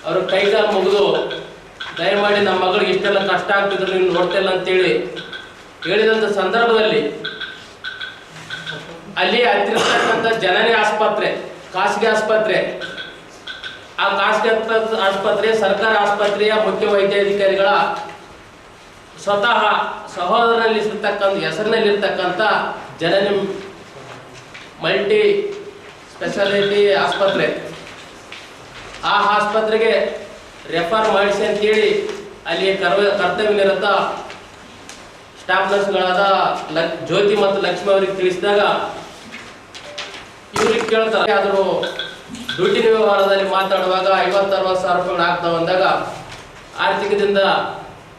ಅವರು ಕೈಕಾಲು ಮುಗಿದು ದಯಮಾಡಿ ನಮ್ಮ ಮಗಳಿಗೆ ಇಷ್ಟೆಲ್ಲ ಕಷ್ಟ ಆಗ್ತಿದ್ರು ನೀವು ನೋಡ್ತಿಲ್ಲ ಅಂತೇಳಿ ಹೇಳಿದಂಥ ಸಂದರ್ಭದಲ್ಲಿ ಅಲ್ಲಿ ಹತ್ತಿರತಕ್ಕಂಥ ಜನನಿ ಆಸ್ಪತ್ರೆ, ಖಾಸಗಿ ಆಸ್ಪತ್ರೆ, ಆ ಖಾಸಗಿ ಆಸ್ಪತ್ರೆ ಸರ್ಕಾರ ಆಸ್ಪತ್ರೆಯ ಮುಖ್ಯ ವೈದ್ಯಾಧಿಕಾರಿಗಳ ಸ್ವತಃ ಸಹೋದರನಲ್ಲಿರ್ತಕ್ಕಂಥ ಹೆಸರಿನಲ್ಲಿರ್ತಕ್ಕಂಥ ಜನನಿ ಮಲ್ಟಿ ಸ್ಪೆಷಾಲಿಟಿ ಆಸ್ಪತ್ರೆ, ಆ ಆಸ್ಪತ್ರೆಗೆ ರೆಫರ್ ಮಾಡಿಸಿ ಅಂತೇಳಿ ಅಲ್ಲಿ ಕರ್ತವ್ಯನಿರತ ಸ್ಟಾಫ್ ನರ್ಸ್ಗಳಾದ ಜ್ಯೋತಿ ಮತ್ತು ಲಕ್ಷ್ಮಿ ಅವರಿಗೆ ತಿಳಿಸಿದಾಗ ಇವ್ರಿಗೆ ಕೇಳ್ತಾರೆ. ಆದರೂ ಡ್ಯೂಟಿ ವ್ಯವಹಾರದಲ್ಲಿ ಮಾತಾಡುವಾಗ 50-60 ಸಾವಿರ ರೂಪಾಯಿಗಳು ಆಗ್ತಾ ಬಂದಾಗ ಆರ್ಥಿಕದಿಂದ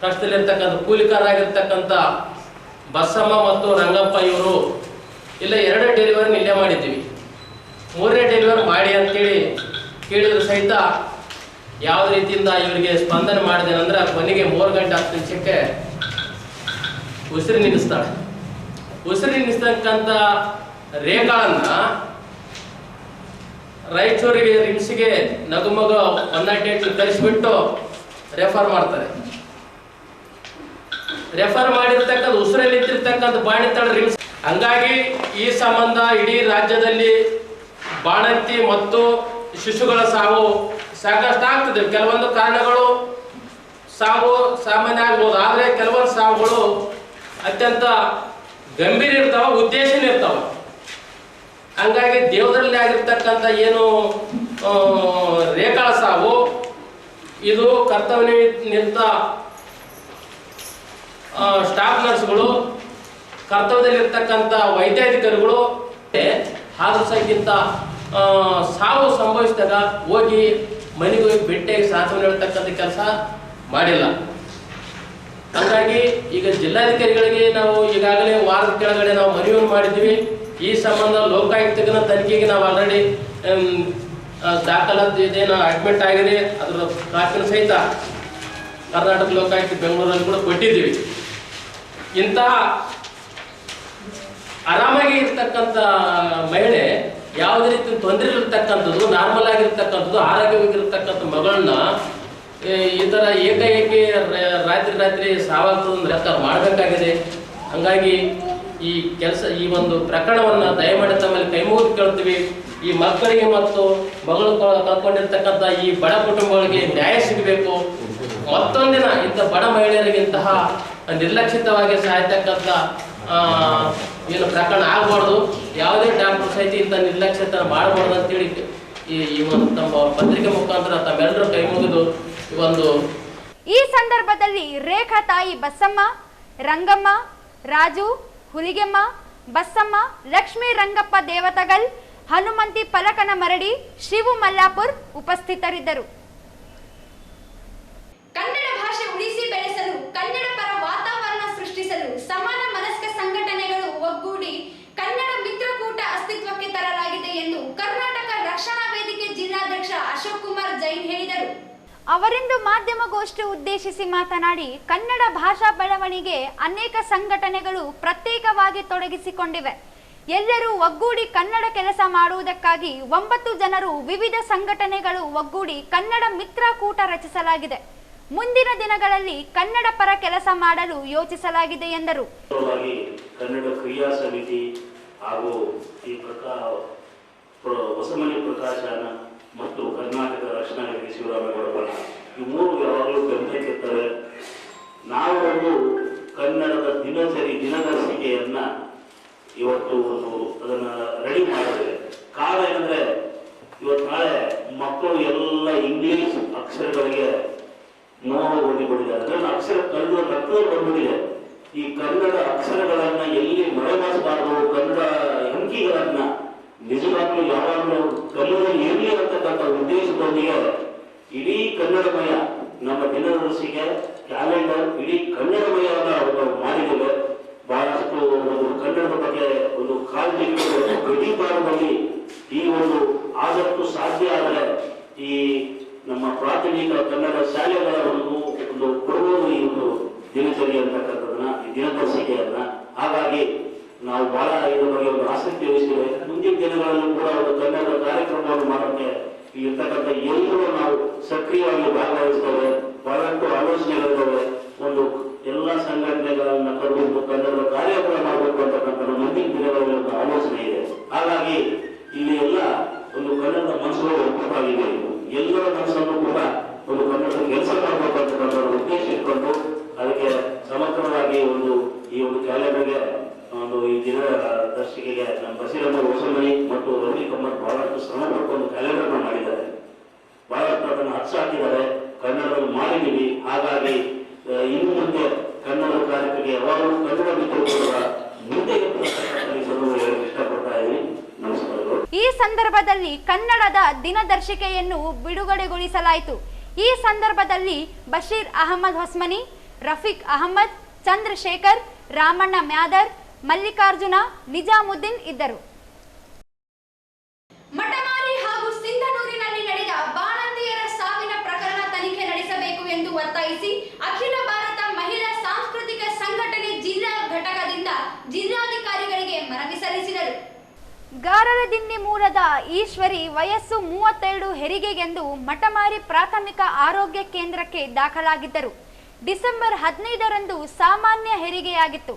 ಕಷ್ಟದಲ್ಲಿರ್ತಕ್ಕಂಥ ಕೂಲಿಕಾರರಾಗಿರ್ತಕ್ಕಂಥ ಬಸಮ್ಮ ಮತ್ತು ರಂಗಪ್ಪ ಇವರು ಇಲ್ಲ 2 ಡೆಲಿವರಿ ಇಲ್ಲೇ ಮಾಡಿದ್ದೀವಿ, 3ನೇ ಡೆಲಿವರಿ ಮಾಡಿ ಅಂತೇಳಿ ಕೇಳಿದ್ರು ಸಹಿತ ಯಾವುದೇ ರೀತಿಯಿಂದ ಇವರಿಗೆ ಸ್ಪಂದನೆ ಮಾಡಿದ್ದೇನೆ ಅಂದ್ರೆ ಕೊನೆಗೆ 3 ಗಂಟೆ 10 ನಿಮಿಷಕ್ಕೆ ಉಸಿರು ನಿಲ್ಲಿಸ್ತಾಳೆ. ಉಸಿರು ನಿಲ್ಲಿಸ್ತಕ್ಕಂಥ ರೇಖಾಳನ್ನ ರಾಯಚೂರಿಗೆ ರಿಮ್ಸ್ಗೆ ನಗುಮಗ 108 ಕಳಿಸ್ಬಿಟ್ಟು ರೆಫರ್ ಮಾಡ್ತಾರೆ. ರೆಫರ್ ಮಾಡಿರ್ತಕ್ಕಂಥ ಉಸಿರಲ್ಲಿ ನಿಂತಿರ್ತಕ್ಕಂಥ ಬಾಣಂತಿಯರ ರಿಮ್ಸ್. ಹಂಗಾಗಿ ಈ ಸಂಬಂಧ ಇಡೀ ರಾಜ್ಯದಲ್ಲಿ ಬಾಣಂತಿ ಮತ್ತು ಶಿಶುಗಳ ಸಾವು ಸಾಕಷ್ಟು ಆಗ್ತದೆ. ಕೆಲವೊಂದು ಕಾರಣಗಳು ಸಾವು ಸಾಮಾನ್ಯ ಆಗ್ಬೋದು, ಆದರೆ ಕೆಲವೊಂದು ಸಾವುಗಳು ಅತ್ಯಂತ ಗಂಭೀರ ಇರ್ತಾವ, ಉದ್ದೇಶನೇ ಇರ್ತಾವ. ಹಂಗಾಗಿ ದೇವದಲ್ಲಿ ಆಗಿರ್ತಕ್ಕಂಥ ಏನು ರೇಖಾ ಸಾವು ಇದು ಕರ್ತವ್ಯ ನಿರತ ಸ್ಟಾಫ್ ನರ್ಸ್ಗಳು, ಕರ್ತವ್ಯದಲ್ಲಿರ್ತಕ್ಕಂಥ ವೈದ್ಯಾಧಿಕಾರಿಗಳು ಆದ್ರೂ ಸಹಿತ ಸಾವು ಸಂಭವಿಸಿದಾಗ ಹೋಗಿ ಮನೆಗೆ ಹೋಗಿ ಭೇಟಿಯಾಗಿ ಸಾಂತ್ವನ ಹೇಳ್ತಕ್ಕಂಥ ಕೆಲಸ ಮಾಡಿಲ್ಲ. ಹಾಗಾಗಿ ಈಗ ಜಿಲ್ಲಾಧಿಕಾರಿಗಳಿಗೆ ನಾವು ಈಗಾಗಲೇ ವಾರದ ಕೆಳಗಡೆ ನಾವು ಮನವಿಯನ್ನು ಮಾಡಿದ್ವಿ. ಈ ಸಂಬಂಧ ಲೋಕಾಯುಕ್ತನ ತನಿಖೆಗೆ ನಾವು ಆಲ್ರೆಡಿ ದಾಖಲಾತಿ ಇದೇನು ಅಡ್ಮಿಟ್ ಆಗಿದೆ, ಅದರ ಕಾಪಿನ ಸಹಿತ ಕರ್ನಾಟಕ ಲೋಕಾಯುಕ್ತ ಬೆಂಗಳೂರಲ್ಲಿ ಕೂಡ ಕೊಟ್ಟಿದ್ದೀವಿ. ಇಂತಹ ಆರಾಮಾಗಿ ಇರ್ತಕ್ಕಂಥ ಮಹಿಳೆ ಯಾವುದೇ ರೀತಿ ತೊಂದರೆ ಇರ್ತಕ್ಕಂಥದ್ದು, ನಾರ್ಮಲ್ ಆಗಿರ್ತಕ್ಕಂಥದ್ದು, ಆರೋಗ್ಯವಾಗಿರ್ತಕ್ಕಂಥ ಮಗಳನ್ನ ಈ ಥರ ಏಕಾಏಕಿ ರಾತ್ರಿ ಸಾವಾಗ್ತದಂದ್ರೆ ಮಾಡಬೇಕಾಗಿದೆ. ಹಂಗಾಗಿ ಈ ಕೆಲಸ, ಈ ಒಂದು ಪ್ರಕರಣವನ್ನು ದಯಮಾಡಿ ತಮ್ಮಲ್ಲಿ ಕೈ ಮುಗಿದು ಕೇಳ್ತೀವಿ. ಈ ಮಕ್ಕಳಿಗೆ ಮತ್ತು ಮಗಳು ಕಳ್ಕೊಂಡಿರ್ತಕ್ಕಂಥ ಈ ಬಡ ಕುಟುಂಬಗಳಿಗೆ ನ್ಯಾಯ ಸಿಗಬೇಕು. ಮತ್ತೊಂದಿನ ಇಂಥ ಬಡ ಮಹಿಳೆಯರಿಗೆ ಇಂತಹ ನಿರ್ಲಕ್ಷಿತವಾಗಿ ಸಾಯ್ತಕ್ಕಂಥ ಏನು ಪ್ರಕರಣ ಆಗಬಾರ್ದು. ಯಾವುದೇ ಡಾಕ್ಟರ್ ಸಹಿತ ಇಂಥ ನಿರ್ಲಕ್ಷ್ಯತ ಮಾಡಬಾರ್ದು ಅಂತೇಳಿ ಈ ಒಂದು ತಮ್ಮ ಪತ್ರಿಕೆ ಮುಖಾಂತರ ತಮ್ಮೆಲ್ಲರೂ ಕೈ ಮುಗಿದು ಈ ಸಂದರ್ಭದಲ್ಲಿ ರೇಖಾ ತಾಯಿ ಬಸಮ್ಮ, ರಂಗಮ್ಮ, ರಾಜು, ಹುಲಿಗೆಮ್ಮ, ಬಸಮ್ಮ, ಲಕ್ಷ್ಮೀ ರಂಗಪ್ಪ ದೇವತಗಲ್, ಹನುಮಂತಿ ಪಲಕನ ಮರಡಿ, ಶಿವು ಮಲ್ಲಾಪುರ್ ಉಪಸ್ಥಿತರಿದ್ದರು. ಕನ್ನಡ ಭಾಷೆ ಉಳಿಸಿ ಬೆಳೆಸಲು, ಕನ್ನಡ ಪರ ವಾತಾವರಣ ಸೃಷ್ಟಿಸಲು ಸಮಾನ ಮನಸ್ಕ ಸಂಘಟನೆಗಳು ಒಗ್ಗೂಡಿ ಕನ್ನಡ ಮಿತ್ರಕೂಟ ಅಸ್ತಿತ್ವಕ್ಕೆ ತರಲಾಗಿದೆ ಎಂದು ಕರ್ನಾಟಕ ರಕ್ಷಣಾ ವೇದಿಕೆ ಜಿಲ್ಲಾಧ್ಯಕ್ಷ ಅಶೋಕ್ ಕುಮಾರ್ ಜೈನ್ ಹೇಳಿದರು. ಅವರಿಂದು ಮಾಧ್ಯಮಗೋಷ್ಠಿ ಉದ್ದೇಶಿಸಿ ಮಾತನಾಡಿ, ಕನ್ನಡ ಭಾಷಾ ಬೆಳವಣಿಗೆ ಅನೇಕ ಸಂಘಟನೆಗಳು ಪ್ರತ್ಯೇಕವಾಗಿ ತೊಡಗಿಸಿಕೊಂಡಿವೆ. ಎಲ್ಲರೂ ಒಗ್ಗೂಡಿ ಕನ್ನಡ ಕೆಲಸ ಮಾಡುವುದಕ್ಕಾಗಿ 9 ಜನರು ವಿವಿಧ ಸಂಘಟನೆಗಳು ಒಗ್ಗೂಡಿ ಕನ್ನಡ ಮಿತ್ರಕೂಟ ರಚಿಸಲಾಗಿದೆ. ಮುಂದಿನ ದಿನಗಳಲ್ಲಿ ಕನ್ನಡ ಪರ ಕೆಲಸ ಮಾಡಲು ಯೋಚಿಸಲಾಗಿದೆ ಎಂದರು. ಕನ್ನಡ ಕ್ರಿಯಾ ಸಮಿತಿ ಹಾಗೂ ಈ ಹೊಸಮನೆ ಪ್ರಕಾಶನ ಮತ್ತು ಕರ್ನಾಟಕ ರಕ್ಷಣಾ ವೇದಿಕೆ ಶಿವರಾಮೇಗೌಡ ಬಣ ಈ ಮೂರು ಯಾವಾಗಲೂ ಗಮನಕ್ಕಿರ್ತವೆ. ನಾವೊಂದು ಕನ್ನಡದ ದಿನದರ್ಶಿಕೆಯನ್ನ ಇವತ್ತು ಅದನ್ನ ರೆಡಿ ಮಾಡಿದ್ದೇವೆ. ಕಾರಣ ಏನಂದ್ರೆ ಇವತ್ತು ನಾಳೆ ಮಕ್ಕಳು ಎಲ್ಲ ಇಂಗ್ಲಿಷ್ ಅಕ್ಷರಗಳಿಗೆ ನೋವು ಹೊಂದಿಕೊಂಡಿದ್ದಾರೆ. ಅದನ್ನ ಅಕ್ಷರ ಕಳೆದ ರಕ್ತದಲ್ಲಿ ಬಂದ್ಬಿಟ್ಟಿದೆ. ಈ ಕನ್ನಡ ಅಕ್ಷರಗಳನ್ನ ಎಲ್ಲಿ ಮರೆಮಾಚಬಾರದು, ಕನ್ನಡ ಅಂಕಿಗಳನ್ನ ನಿಜವಾಗ್ಲೂ ಯಾವಾಗಲೂ ಕನ್ನಡದಲ್ಲಿ ಇರಲಿ ಅಂತಕ್ಕಂಥ ಉದ್ದೇಶದೊಂದಿಗೆ ಇಡೀ ಕನ್ನಡಮಯ ನಮ್ಮ ದಿನದರ್ಶಿಕೆ ಕ್ಯಾಲೆಂಡರ್ ಇಡೀ ಕನ್ನಡಮಯವನ್ನು ಅವರು ಮಾಡಿದ್ದೇವೆ. ಬಹಳಷ್ಟು ಒಂದು ಕನ್ನಡದ ಬಗ್ಗೆ ಒಂದು ಕಾಳಜಿ ಗಡಿಭಾಗದಲ್ಲಿ ಈ ಒಂದು ಆದಷ್ಟು ಸಾಧ್ಯ ಆದರೆ ಈ ನಮ್ಮ ಪ್ರಾಥಮಿಕ ಕನ್ನಡ ಶಾಲೆಗಳ ಒಂದು ಕೊಡುವುದು ಈ ಒಂದು ದಿನಚರಿ ಅಂತಕ್ಕಂಥದನ್ನ, ಈ ದಿನದರ್ಶಿಕೆಯನ್ನ. ಹಾಗಾಗಿ ನಾವು ಬಹಳ ಇದರ ಬಗ್ಗೆ ಒಂದು ಆಸಕ್ತಿ ವಹಿಸಿದ್ದೇವೆ. ಮುಂದಿನ ದಿನಗಳಲ್ಲೂ ಕೂಡ ಒಂದು ಕನ್ನಡ ಕಾರ್ಯಕ್ರಮವನ್ನು ಮಾಡೋಕ್ಕೆ ಇಲ್ಲಿರ್ತಕ್ಕಂಥ ಎಲ್ಲರೂ ನಾವು ಸಕ್ರಿಯವಾಗಿ ಭಾಗವಹಿಸ್ತೇವೆ. ಬಹಳಷ್ಟು ಆಲೋಚನೆಗಳಿದ್ದಾವೆ. ಒಂದು ಎಲ್ಲ ಸಂಘಟನೆಗಳನ್ನ ಕರೆದು ಕನ್ನಡದ ಕಾರ್ಯಕ್ರಮ ಮಾಡಬೇಕು ಅಂತಕ್ಕಂಥ ಮುಂದಿನ ದಿನಗಳಲ್ಲಿ ಒಂದು ಆಲೋಚನೆ ಇದೆ. ಹಾಗಾಗಿ ಇಲ್ಲಿ ಎಲ್ಲ ಒಂದು ಕನ್ನಡದ ಮನಸ್ಸುಗಳು ಒಬ್ಬರಾಗಿದೆ. ಎಲ್ಲರ ಮನಸ್ಸನ್ನು ಕೂಡ ಒಂದು ಕನ್ನಡದ ಕೆಲಸ ಮಾಡಬೇಕು ಅಂತಕ್ಕಂಥ ಉದ್ದೇಶ ಇಟ್ಕೊಂಡು ಅದಕ್ಕೆ ಸಮಗ್ರವಾಗಿ ಈ ಒಂದು ಕ್ಯಾಲೆಂಡರ್ಗೆ ಈ ದಿನ ದರ್ಶಿಕೆಗೆ ನಮ್ಮ ಬಸೀರಮ್ಮ ಹೊಸಮನಿ ಮತ್ತು ರವಿ ಕಮ್ಮರ್ ಬಹಳಷ್ಟು ಶ್ರಮ ಪಟ್ಟು ಒಂದು ಕ್ಯಾಲೆಂಡರ್ನ ಮಾಡಿದ್ದಾರೆ. ಬಹಳಷ್ಟು ಅದನ್ನು ಹಾಕಿದ್ದಾರೆ. ಕನ್ನಡದಲ್ಲಿ ಮಾಡಿದ್ದೀವಿ. ಹಾಗಾಗಿ ಇನ್ನು ಮುಂದೆ ಕನ್ನಡ ಕಾರ್ಯಕ್ರಮಕ್ಕೆ ಯಾವಾಗಲೂ ಕನ್ನಡ ಮಿತ್ರರು ಮುಂದೆ ಇಷ್ಟಪಡ್ತಾ ಇದ್ದೀನಿ. ನಮಸ್ಕಾರಗಳು. ಈ ಸಂದರ್ಭದಲ್ಲಿ ಕನ್ನಡದ ದಿನದರ್ಶಿಕೆಯನ್ನು ಬಿಡುಗಡೆಗೊಳಿಸಲಾಯಿತು. ಈ ಸಂದರ್ಭದಲ್ಲಿ ಬಶೀರ್ ಅಹಮದ್ ಹೊಸ್ಮನಿ, ರಫೀಕ್ ಅಹಮದ್, ಚಂದ್ರಶೇಖರ್, ರಾಮಣ್ಣ ಮ್ಯಾದರ್, ಮಲ್ಲಿಕಾರ್ಜುನ, ನಿಜಾಮುದ್ದೀನ್ ಇದ್ದರು. ಮಟಮಾರಿ ಹಾಗೂ ಸಿಂಧನೂರಿನಲ್ಲಿ ನಡೆದ ಬಾಣಂತಿಯರ ಸಾವಿನ ಪ್ರಕರಣ ತನಿಖೆ ನಡೆಸಬೇಕು ಎಂದು ಒತ್ತಾಯಿಸಿ ಅಖಿಲ ಭಾರತ ಮಹಿಳಾ ಸಾಂಸ್ಕೃತಿಕ ಸಂಘಟನೆ ಜಿಲ್ಲಾ ಘಟಕದಿಂದ ಜಿಲ್ಲಾಧಿಕಾರಿಗಳಿಗೆ ಮನವಿ ಸಲ್ಲಿಸಿದರು. ಗಾರಲದಿನ್ನಿ ಮೂಲದ ಈಶ್ವರಿ ವಯಸ್ಸು 32 ಹೆರಿಗೆಗೆಂದು ಮಟಮಾರಿ ಪ್ರಾಥಮಿಕ ಆರೋಗ್ಯ ಕೇಂದ್ರಕ್ಕೆ ದಾಖಲಾಗಿದ್ದರು. ಡಿಸೆಂಬರ್ 15ರಂದು ಸಾಮಾನ್ಯ ಹೆರಿಗೆಯಾಗಿತ್ತು.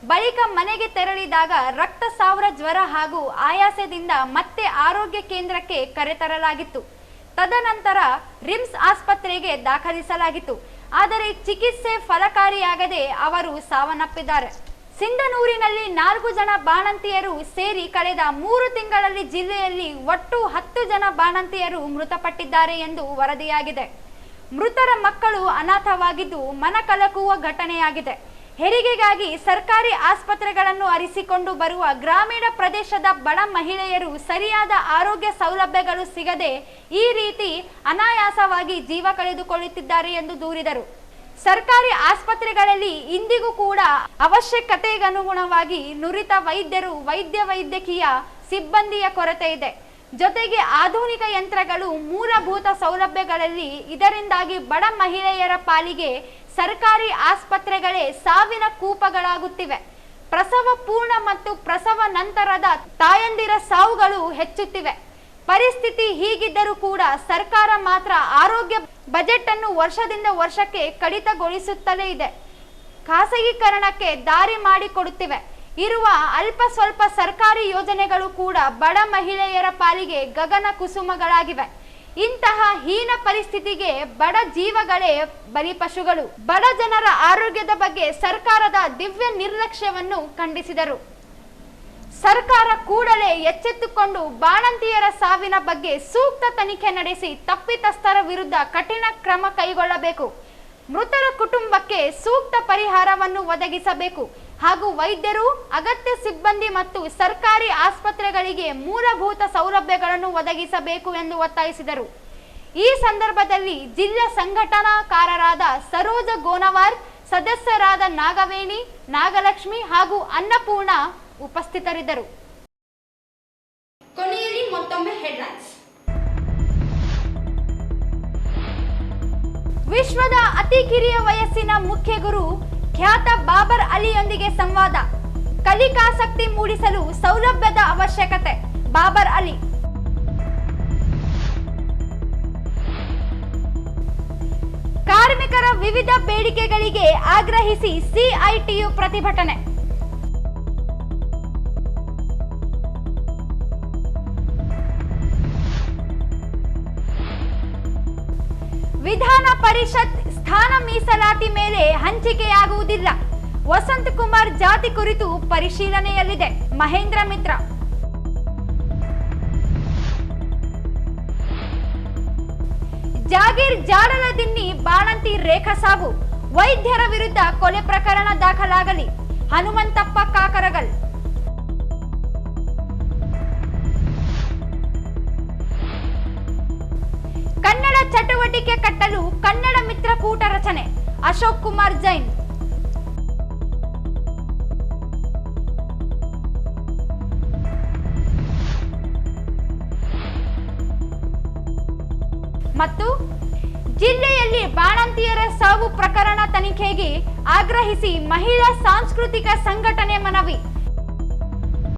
ಬಳಿಕ ಮನೆಗೆ ತೆರಳಿದಾಗ ರಕ್ತಸ್ರಾವ, ಜ್ವರ ಹಾಗೂ ಆಯಾಸದಿಂದ ಮತ್ತೆ ಆರೋಗ್ಯ ಕೇಂದ್ರಕ್ಕೆ ಕರೆತರಲಾಗಿತ್ತು. ತದನಂತರ ರಿಮ್ಸ್ ಆಸ್ಪತ್ರೆಗೆ ದಾಖಲಿಸಲಾಗಿತ್ತು. ಆದರೆ ಚಿಕಿತ್ಸೆ ಫಲಕಾರಿಯಾಗದೆ ಅವರು ಸಾವನ್ನಪ್ಪಿದ್ದಾರೆ. ಸಿಂಧನೂರಿನಲ್ಲಿ 4 ಜನ ಬಾಣಂತಿಯರು ಸೇರಿ ಕಳೆದ 3 ತಿಂಗಳಲ್ಲಿ ಜಿಲ್ಲೆಯಲ್ಲಿ ಒಟ್ಟು 10 ಜನ ಬಾಣಂತಿಯರು ಮೃತಪಟ್ಟಿದ್ದಾರೆ ಎಂದು ವರದಿಯಾಗಿದೆ. ಮೃತರ ಮಕ್ಕಳು ಅನಾಥವಾಗಿದ್ದು ಮನಕಲಕುವ ಘಟನೆಯಾಗಿದೆ. ಹೆರಿಗೆಗಾಗಿ ಸರ್ಕಾರಿ ಆಸ್ಪತ್ರೆಗಳನ್ನು ಅರಿಸಿಕೊಂಡು ಬರುವ ಗ್ರಾಮೀಣ ಪ್ರದೇಶದ ಬಡ ಮಹಿಳೆಯರು ಸರಿಯಾದ ಆರೋಗ್ಯ ಸೌಲಭ್ಯಗಳು ಸಿಗದೆ ಈ ರೀತಿ ಅನಾಯಾಸವಾಗಿ ಜೀವ ಕಳೆದುಕೊಳ್ಳುತ್ತಿದ್ದಾರೆ ಎಂದು ದೂರಿದರು. ಸರ್ಕಾರಿ ಆಸ್ಪತ್ರೆಗಳಲ್ಲಿ ಇಂದಿಗೂ ಕೂಡ ಅವಶ್ಯಕತೆಗನುಗುಣವಾಗಿ ನುರಿತ ವೈದ್ಯರು, ವೈದ್ಯಕೀಯ ಸಿಬ್ಬಂದಿಯ ಕೊರತೆ ಇದೆ. ಜೊತೆಗೆ ಆಧುನಿಕ ಯಂತ್ರಗಳು, ಮೂಲಭೂತ ಸೌಲಭ್ಯಗಳಲ್ಲಿ ಇದರಿಂದಾಗಿ ಬಡ ಮಹಿಳೆಯರ ಪಾಲಿಗೆ ಸರ್ಕಾರಿ ಆಸ್ಪತ್ರೆಗಳೇ ಸಾವಿನ ಕೂಪಗಳಾಗುತ್ತಿವೆ. ಪ್ರಸವ ಪೂರ್ಣ ಮತ್ತು ಪ್ರಸವ ನಂತರದ ತಾಯಂದಿರ ಸಾವುಗಳು ಹೆಚ್ಚುತ್ತಿವೆ. ಪರಿಸ್ಥಿತಿ ಹೀಗಿದ್ದರೂ ಕೂಡ ಸರ್ಕಾರ ಮಾತ್ರ ಆರೋಗ್ಯ ಬಜೆಟ್ ಅನ್ನು ವರ್ಷದಿಂದ ವರ್ಷಕ್ಕೆ ಕಡಿತಗೊಳಿಸುತ್ತಲೇ ಇದೆ. ಖಾಸಗೀಕರಣಕ್ಕೆ ದಾರಿ ಮಾಡಿಕೊಡುತ್ತಿವೆ. ಇರುವ ಅಲ್ಪ ಸ್ವಲ್ಪ ಸರ್ಕಾರಿ ಯೋಜನೆಗಳು ಕೂಡ ಬಡ ಮಹಿಳೆಯರ ಪಾಲಿಗೆ ಗಗನ ಕುಸುಮಗಳಾಗಿವೆ. ಇಂತಹ ಹೀನ ಪರಿಸ್ಥಿತಿಗೆ ಬಡ ಜೀವಗಳೇ ಬಲಿಪಶುಗಳು. ಬಡ ಜನರ ಆರೋಗ್ಯದ ಬಗ್ಗೆ ಸರ್ಕಾರದ ದಿವ್ಯ ನಿರ್ಲಕ್ಷ್ಯವನ್ನು ಖಂಡಿಸಿದರು. ಸರ್ಕಾರ ಕೂಡಲೇ ಎಚ್ಚೆತ್ತುಕೊಂಡು ಬಾಣಂತಿಯರ ಸಾವಿನ ಬಗ್ಗೆ ಸೂಕ್ತ ತನಿಖೆ ನಡೆಸಿ ತಪ್ಪಿತಸ್ಥರ ವಿರುದ್ಧ ಕಠಿಣ ಕ್ರಮ ಕೈಗೊಳ್ಳಬೇಕು. ಮೃತರ ಕುಟುಂಬಕ್ಕೆ ಸೂಕ್ತ ಪರಿಹಾರವನ್ನು ಒದಗಿಸಬೇಕು ಹಾಗೂ ವೈದ್ಯರು, ಅಗತ್ಯ ಸಿಬ್ಬಂದಿ ಮತ್ತು ಸರ್ಕಾರಿ ಆಸ್ಪತ್ರೆಗಳಿಗೆ ಮೂಲಭೂತ ಸೌಲಭ್ಯಗಳನ್ನು ಒದಗಿಸಬೇಕು ಎಂದು ಒತ್ತಾಯಿಸಿದರು. ಈ ಸಂದರ್ಭದಲ್ಲಿ ಜಿಲ್ಲಾ ಸಂಘಟನಾಕಾರರಾದ ಸರೋಜ ಗೋನವಾರ್, ಸದಸ್ಯರಾದ ನಾಗವೇಣಿ, ನಾಗಲಕ್ಷ್ಮಿ ಹಾಗೂ ಅನ್ನಪೂರ್ಣ ಉಪಸ್ಥಿತರಿದ್ದರು. ಕೊನೆಯಲ್ಲಿ ಮತ್ತೊಮ್ಮೆ ಹೆಡ್ಲೈನ್ಸ್. ವಿಶ್ವದ ಅತಿ ಕಿರಿಯ ವಯಸ್ಸಿನ ಮುಖ್ಯ ಗುರು ಖ್ಯಾತ ಬಾಬರ್ ಅಲಿಯೊಂದಿಗೆ ಸಂವಾದ. ಕಲಿಕಾಸಕ್ತಿ ಮೂಡಿಸಲು ಸೌಲಭ್ಯದ ಅವಶ್ಯಕತೆ. ಬಾಬರ್ ಅಲಿ. ಕಾರ್ಮಿಕರ ವಿವಿಧ ಬೇಡಿಕೆಗಳಿಗೆ ಆಗ್ರಹಿಸಿ ಸಿಐಟಿಯು ಪ್ರತಿಭಟನೆ. ವಿಧಾನ ಪರಿಷತ್ ಸ್ಥಾನ ಮೀಸಲಾತಿ ಮೇಲೆ ಹಂಚಿಕೆಯಾಗುವುದಿಲ್ಲ. ವಸಂತ್ ಕುಮಾರ್ ಜಾತಿ ಕುರಿತು ಪರಿಶೀಲನೆಯಲ್ಲಿದೆ. ಮಹೇಂದ್ರ ಮಿತ್ರ. ಜಾಗೀರ್ ಜಾಡಲದಿನ್ನಿ ಬಾಣಂತಿ ರೇಖಾ ಸಾವು. ವೈದ್ಯರ ವಿರುದ್ಧ ಕೊಲೆ ಪ್ರಕರಣ ದಾಖಲಾಗಲಿ. ಹನುಮಂತಪ್ಪ ಕಾಕರಗಲ್. ಕನ್ನಡ ಚಟುವಟಿಕೆ ಕಟ್ಟಲು ಕನ್ನಡ ಮಿತ್ರಕೂಟ ರಚನೆ. ಅಶೋಕ್ ಕುಮಾರ್ ಜೈನ್. ಮತ್ತು ಜಿಲ್ಲೆಯಲ್ಲಿ ಬಾಣಂತಿಯರ ಸಾವು ಪ್ರಕರಣ ತನಿಖೆಗೆ ಆಗ್ರಹಿಸಿ ಮಹಿಳಾ ಸಾಂಸ್ಕೃತಿಕ ಸಂಘಟನೆ ಮನವಿ.